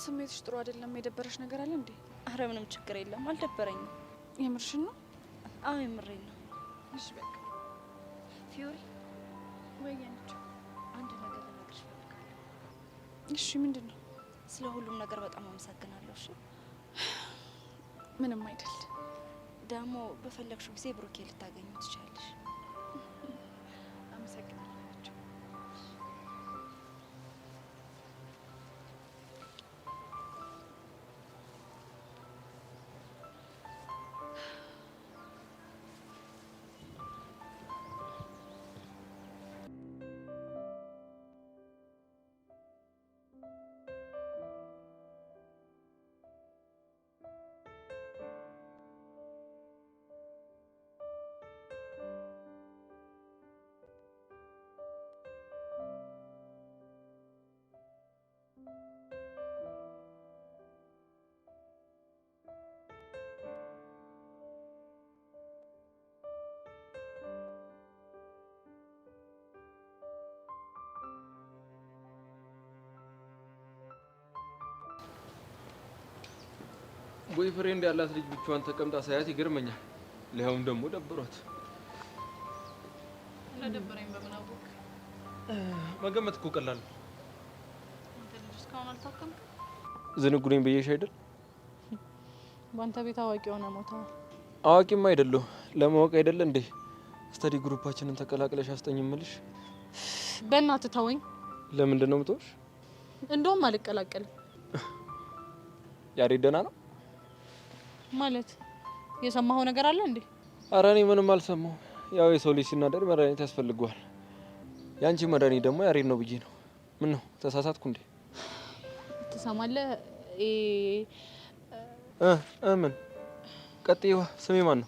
ስሜትሽ ጥሩ አይደለም። የደበረሽ ነገር አለ እንዴ? አረ ምንም ችግር የለም፣ አልደበረኝም። የምርሽን ነው? አዎ የምሬን ነው። እሺ በቃ ፊዮሪ፣ ወያነች አንድ ነገር ልነግርሽ እፈልጋለሁ። እሺ ምንድን ነው? ስለ ሁሉም ነገር በጣም አመሰግናለሁ። እሺ ምንም አይደል። ደግሞ በፈለግሽው ጊዜ ብሩኬ ልታገኙ ትችላለሽ። አመሰግናለሁ። ቦይ ፍሬንድ ያላት ልጅ ብቻዋን ተቀምጣ ሳያት ይገርመኛል። ሊያውም ደግሞ ደብሯት። እንደደበረኝ በምን አወቅ? መገመት እኮ ቀላል ነው። አንተ ልጅ እስካሁን አልታከምክም? ዝንጉ ነኝ ብዬሽ አይደል? በአንተ ቤት አዋቂ ሆነ ሞተዋል። አዋቂማ አይደለሁ። ለማወቅ አይደለ እንዴ ስተዲ ግሩፓችንን ተቀላቅለሽ አስጠኝ እምልሽ። በእናትህ ተወኝ። ለምንድን ነው የምትወሽ? እንደውም አልቀላቀልም። ያሬድ ደህና ነው ማለት? የሰማኸው ነገር አለ እንዴ? ኧረ እኔ ምንም አልሰማሁም። ያው የሰው ልጅ ሲናደድ መድኃኒት ያስፈልገዋል። ያንቺ መድኃኒት ደግሞ ያሬድ ነው ብዬ ነው። ምን ነው ተሳሳትኩ እንዴ? ትሰማለህ? ምን ቀጥይዋ። ስሜ ማን ነው?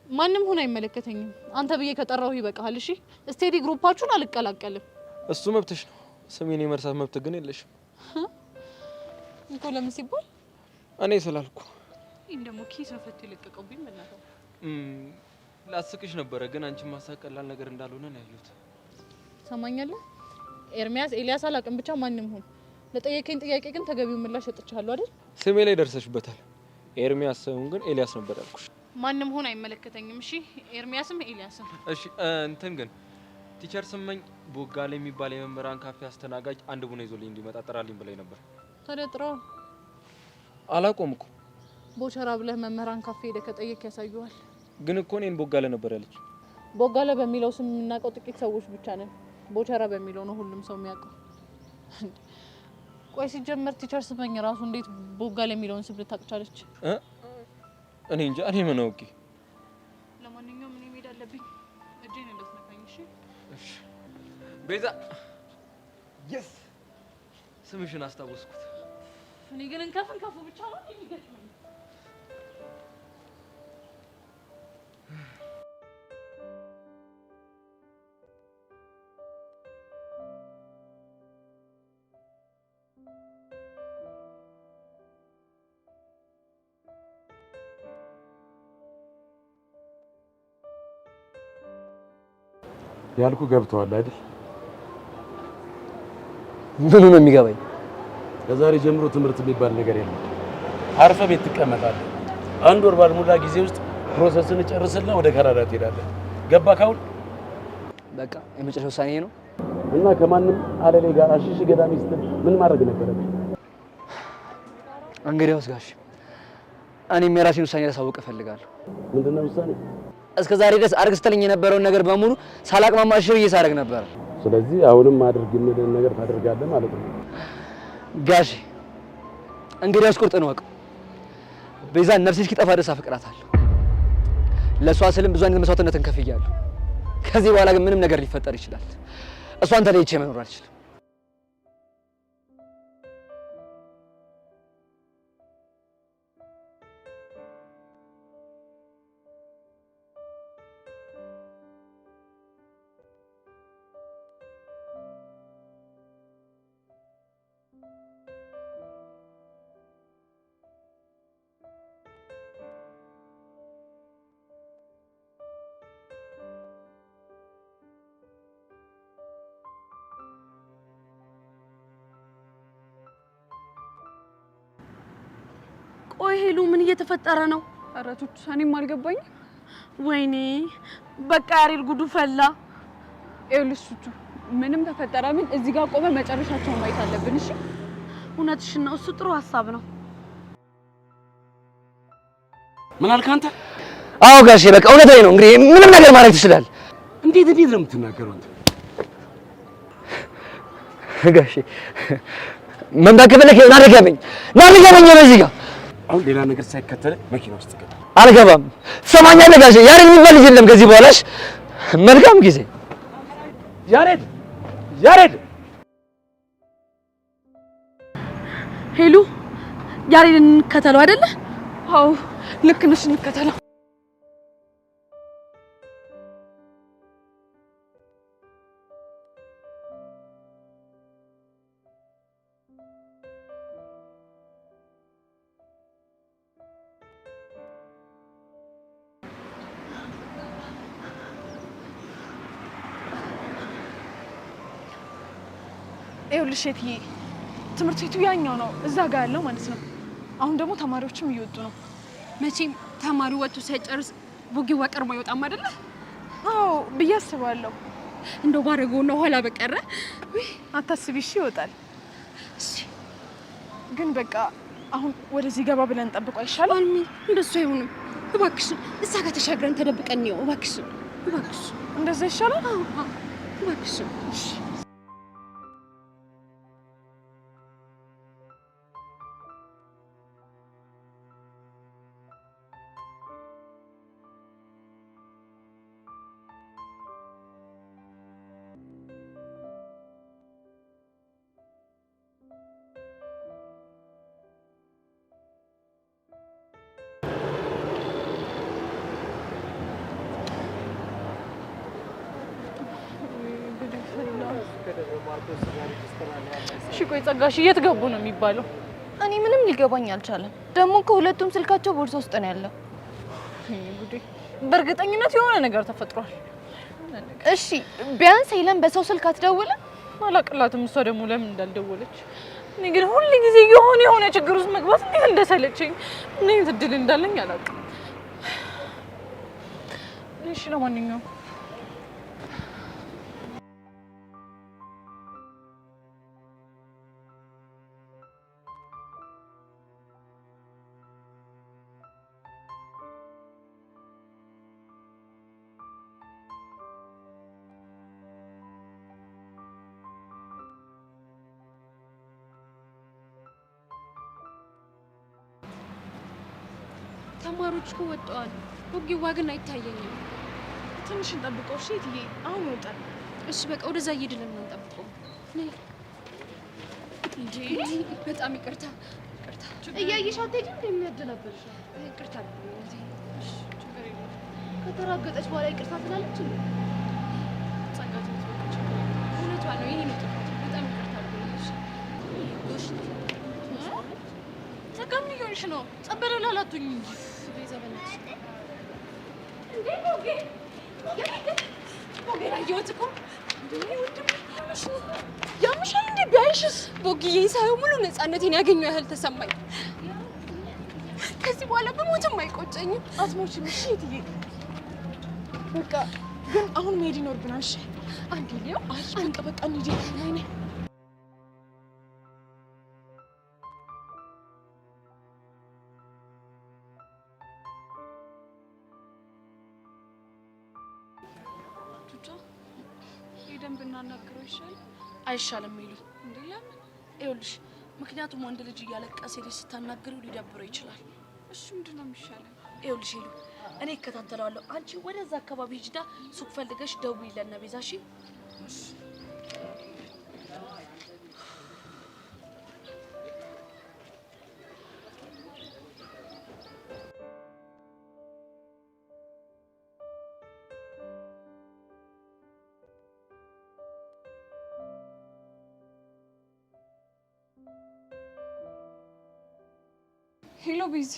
ማንም ሆነ አይመለከተኝም። አንተ ብዬ ከጠራሁ ይበቃሃል። እሺ ስቴዲ ግሩፓችሁን አልቀላቀልም። እሱ መብትሽ ነው። ስሜን የመርሳት መብት ግን የለሽም እኮ። ለምን ሲባል እኔ ስላልኩ። ይሄን ደግሞ ኪስ ነው ፈት ይለቀቀውብኝ መናተው። ላስቅሽ ነበረ ግን አንቺ ማሳቀላል ነገር እንዳልሆነ ነው ያዩት። ሰማኛለህ ኤርሚያስ ኤልያስ አላቅም ብቻ ማንም ሆነ ለጠየቀኝ ጥያቄ ግን ተገቢው ምላሽ ሰጥቻለሁ አይደል? ስሜ ላይ ደርሰሽበታል። ኤርሚያስ ሳይሆን ግን ኤልያስ ነበር ያልኩሽ። ማንም ሆነ አይመለከተኝም። እሺ ኤርሚያስም ኤልያስም። እሺ እንትን ግን ቲቸር ስመኝ ቦጋለ የሚባል የመምህራን ካፌ አስተናጋጅ አንድ ቡና ይዞልኝ እንዲመጣ ጥራልኝ ብላኝ ነበር። ተደጥረው አላቆም እኮ ቦቸራ ብለህ መምህራን ካፌ ሄደህ ከጠየቅ ያሳዩዋል። ግን እኮ እኔን ቦጋለ ነበር ያለች። ቦጋለ በሚለው ስም የምናውቀው ጥቂት ሰዎች ብቻ ነን። ቦቸራ በሚለው ነው ሁሉም ሰው የሚያውቀው። ቆይ ሲጀመር ቲቸር ስመኝ ራሱ እንዴት ቦጋለ የሚለውን ስም ልታውቅ ቻለች? እኔ እንጃ። እኔ ምን አውቄ። ለማንኛውም እኔ መሄድ አለብኝ። እጄን እንዳትነካኝ እሺ? እሺ ቤዛ። የስ ስምሽን አስታወስኩት። እኔ ግን እንከፍ ብቻ ነው የሚገጥመኝ። ያልኩ ገብተዋል አይደል? ምኑ ነው የሚገባኝ? ከዛሬ ጀምሮ ትምህርት የሚባል ነገር የለም። አርፈ ቤት ትቀመጣለህ። አንድ ወር ባልሞላ ጊዜ ውስጥ ፕሮሰስን ጨርስና ወደ ካናዳ ትሄዳለህ። ገባ? ካሁን በቃ የመጨረሻ ውሳኔ ነው። እና ከማንም አለሌ ጋር አሽሽ ገዳሚ ስትል ምን ማድረግ ነበረብህ? እንግዲያውስ ጋሽ እኔም የራሴን ውሳኔ ላሳውቅ እፈልጋለሁ። ምንድነው ውሳኔ? እስከ ዛሬ ድረስ አርግ ስትለኝ የነበረውን ነገር በሙሉ ሳላቅማማሽ ብዬ ሳደርግ ነበር። ስለዚህ አሁንም አድርግ የምልህን ነገር ታደርጋለህ ማለት ነው። ጋሽ እንግዲያውስ ቁርጥ ነው። ቤዛን ነፍሴ እስኪጠፋ ድረስ አፈቅራታለሁ። ለእሷ ስልም ብዙ አይነት መስዋዕትነትን ከፍያለሁ። ከዚህ በኋላ ግን ምንም ነገር ሊፈጠር ይችላል። እሷን ተለይቼ መኖር አልችልም። ቆይ ሄሉ ምን እየተፈጠረ ነው? ኧረ ቱቱ እኔም አልገባኝም። ወይኔ በቃ ያሬል ጉዱ ፈላ። ይኸውልሽ ቱቱ ምንም ተፈጠረ ምን እዚህ ጋር ቆመ መጨረሻቸውን ማየት አለብን። እሺ እውነትሽን ነው። እሱ ጥሩ ሀሳብ ነው። ምን አልክ አንተ? አዎ ጋሼ በቃ እውነቴን ነው። እንግዲህ ምንም ነገር ማድረግ ትችላለህ። እንዴት ነው የምትናገረው አንተ? ጋሼ መምጣት ከፈለክ ና ልገበኝ በዚህ ጋር። አሁን ሌላ ነገር ሳይከተል መኪና ውስጥ ገባ። አልገባም። ትሰማኛለህ ጋሼ? ያሬድ የሚባል ልጅ የለም ከዚህ በኋላሽ። መልካም ጊዜ። ያሬድ ሄሉ ያሬድን እንከተለው አይደለ? አዎ ልክ ነሽ፣ እንከተለው። ይኸውልሽ እትዬ ትምህርት ቤቱ ያኛው ነው እዛ ጋር ያለው ማለት ነው። አሁን ደግሞ ተማሪዎችም እየወጡ ነው። መቼም ተማሪው ወጥቶ ሳይጨርስ ቡጊው ቀርሞ አይወጣም አይደለ? አዎ ብዬ አስባለሁ። እንደው ባረገውና ኋላ በቀረ አታስቢ እሺ፣ ይወጣል። እሺ ግን በቃ አሁን ወደዚህ ገባ ብለን እንጠብቀው አይሻልም? እንደሱ አይሆንም። እባክሽን እዛ ጋር ተሻግረን ተደብቀን ነው። እባክሽን እንደዛ ይሻላል። እባክሽን እሺ እሺ ቆይ ጸጋሽ የት ገቡ ነው የሚባለው? እኔ ምንም ሊገባኝ አልቻለም። ደግሞ ከሁለቱም ስልካቸው ቦርሳ ውስጥ ነው ያለው። ጉዴ! በእርግጠኝነት የሆነ ነገር ተፈጥሯል። እሺ ቢያንስ ሄለን በሰው ስልክ አትደውልም? አላቅላትም። እሷ ደግሞ ለምን እንዳልደወለች። እኔ ግን ሁሉ ጊዜ የሆነ ችግር ውስጥ መግባት እንዴት እንደሰለቸኝ ምን አይነት እድል እንዳለኝ አላውቅም። እሺ ለማንኛውም ተማሪዎች እኮ ወጣዋል። ውጊዋ ግን አይታየኝም። ትንሽ እንጠብቀው። እሺ እትዬ አሁን ይወጣል። እሺ በቃ ወደዛ እየሄድን ነው እንጠብቀው። ነይ እንዴ! በጣም ይቅርታ ይቅርታ። እያየሽ አትሄጂም እንዴ? የሚያደናብርሽ ይቅርታ። እሺ ችግር የለውም። ከተራገጠች በኋላ ይቅርታ ትላለች እንዴ? ጸጋት እውነቷ ነው። ይሄ ነው ጥፋት። በጣም ይቅርታ አድርጎልሽ። ጎሽ ጸጋም ሊሆንሽ ነው። ጸበለው ላላቱኝ እንጂ ዘበነች እንዴ ሞጌ ሞጌ አየሁት እኮ ያምሻል እንዴ? ቢያይሽስ? ቦጊዬ ሳየው ሙሉ ነፃነቴን ያገኘው ያህል ተሰማኝ። ከዚህ በኋላ በሞትም አይቆጨኝም። አትሞችም። እሺ እትዬ በቃ ግን አሁን መሄድ ይኖርብናል። እሺ አንዴ ሊያው በቃ እንሂድ። ነይ ሄደን ብናናግረው ይሻል አይሻልም? ሚሉ እንዴ ለምን? ይኸውልሽ ምክንያቱም ወንድ ልጅ እያለቀሰ ልጅ ስታናግሪው ሊደብረው ይችላል። እሺ ምንድን ነው የሚሻለው? ይኸውልሽ ሄሉ እኔ እከታተለዋለሁ። አንቺ ወደዛ አካባቢ ሂጂና ሱቅ ፈልገሽ ደውዪለት ለቤዛ። እሺ ሄሎ ቤዚ